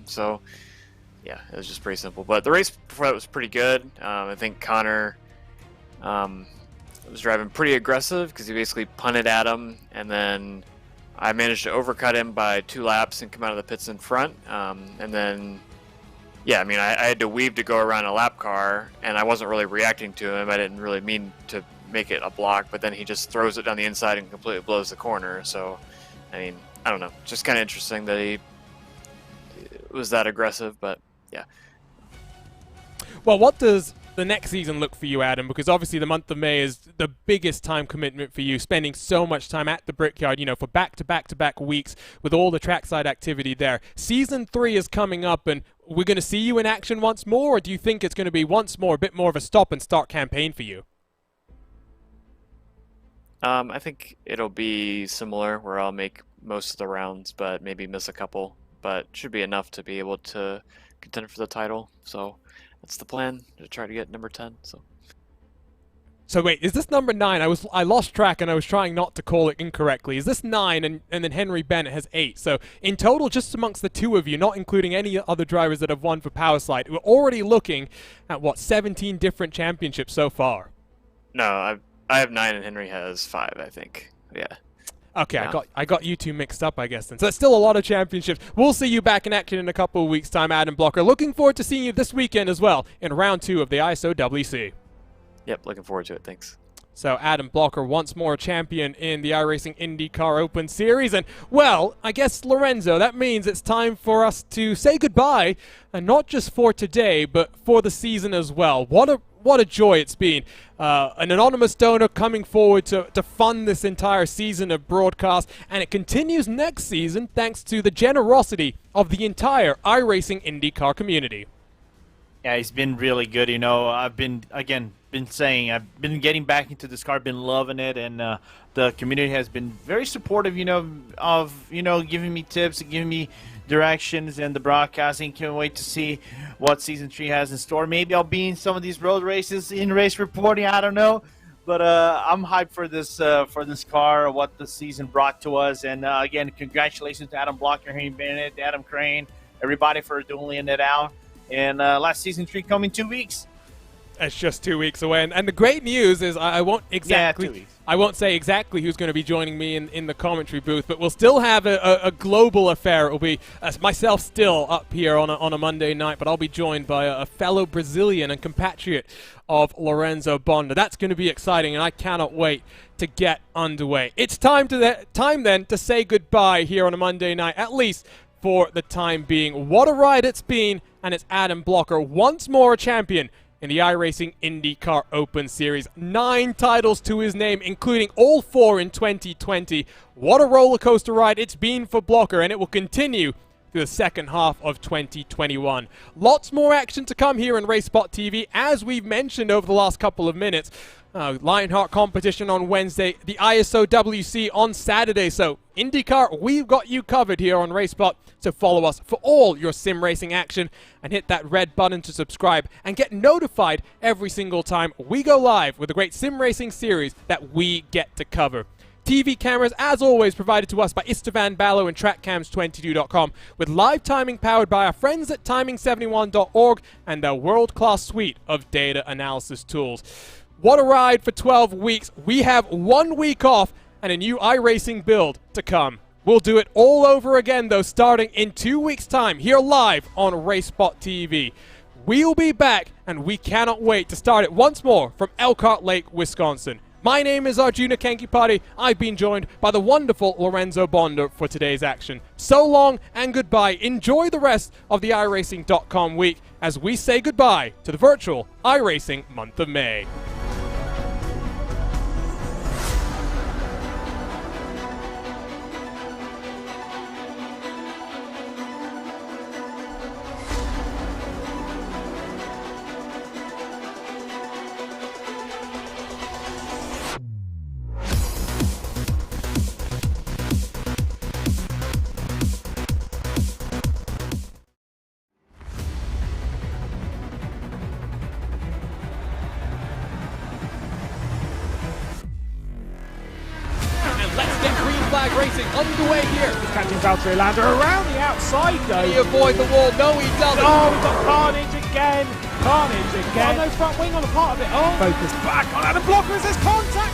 So yeah, it was just pretty simple. But the race before that was pretty good. I think Connor was driving pretty aggressive because he basically punted at him, and then I managed to overcut him by 2 laps and come out of the pits in front. And then, yeah, I mean, I had to weave to go around a lap car, and I wasn't really reacting to him. I didn't really mean to make it a block, but then he just throws it down the inside and completely blows the corner. So, I mean, I don't know. Just kind of interesting that he was that aggressive, but yeah. Well, what does the next season look for you, Adam? Because obviously the month of May is the biggest time commitment for you, spending so much time at the Brickyard, for back-to-back weeks with all the trackside activity there. Season 3 is coming up, and we're going to see you in action once more, or do you think it's going to be once more a bit more of a stop-and-start campaign for you? I think it'll be similar, where I'll make most of the rounds, but maybe miss a couple. But should be enough to be able to contend for the title. So that's the plan, to try to get number 10. So wait, is this number 9? I lost track and I was trying not to call it incorrectly. Is this 9 and then Henry Bennett has 8? So in total, just amongst the two of you, not including any other drivers that have won for Powerslide, we're already looking at, what, 17 different championships so far? No, I have 9 and Henry has 5, I think. Yeah. Okay, yeah. I got you two mixed up, I guess, then. So that's still a lot of championships. We'll see you back in action in a couple of weeks' time, Adam Blocker. Looking forward to seeing you this weekend as well in round 2 of the ISOWC. Yep, looking forward to it. Thanks. So Adam Blocker, once more champion in the iRacing IndyCar Open Series. And, well, I guess, Lorenzo, that means it's time for us to say goodbye, and not just for today, but for the season as well. What a joy it's been. An anonymous donor coming forward to fund this entire season of broadcast, and it continues next season thanks to the generosity of the entire iRacing IndyCar community. Yeah, it's been really good. I've been saying I've been getting back into this car, been loving it, and the community has been very supportive, of giving me tips and giving me directions, and the broadcasting. Can't wait to see what season 3 has in store. Maybe I'll be in some of these road races in race reporting, I don't know, but I'm hyped for this car, what the season brought to us. And again, congratulations to Adam Blocker, Henry Bennett, Adam Crane, everybody for dueling it out. And last season 3 coming 2 weeks. It's just 2 weeks away, and the great news is I won't exactly. Yeah, 2 weeks. I won't say exactly who's going to be joining me in the commentary booth, but we'll still have a global affair. It will be myself still up here on a Monday night, but I'll be joined by a fellow Brazilian and compatriot of Lorenzo Bonda. That's going to be exciting, and I cannot wait to get underway. It's time then to say goodbye here on a Monday night, at least for the time being. What a ride it's been, and it's Adam Blocker once more a champion in the iRacing IndyCar Open Series. 9 titles to his name, including all 4 in 2020. What a roller coaster ride it's been for Blocker, and it will continue through the second half of 2021. Lots more action to come here in RaceSpotTV, as we've mentioned over the last couple of minutes. Lionheart competition on Wednesday, the ISOWC on Saturday. So IndyCar, we've got you covered here on RaceSpot. So follow us for all your sim racing action and hit that red button to subscribe and get notified every single time we go live with a great sim racing series that we get to cover. TV cameras, as always, provided to us by Istvan Ballo and TrackCams22.com, with live timing powered by our friends at timing71.org and their world-class suite of data analysis tools. What a ride for 12 weeks. We have 1 week off and a new iRacing build to come. We'll do it all over again, though, starting in 2 weeks' time here live on RaceSpotTV. We'll be back, and we cannot wait to start it once more from Elkhart Lake, Wisconsin. My name is Arjuna Kankipati. I've been joined by the wonderful Lorenzo Bonda for today's action. So long and goodbye. Enjoy the rest of the iRacing.com week as we say goodbye to the virtual iRacing month of May. Racing underway here. He's catching Valtteri Lander around the outside though. He avoid the wall. No, he doesn't. Oh, we've got carnage again. Carnage again. Oh, no front wing on the part of it. Oh, focused back on Adam Blocker as there's contact.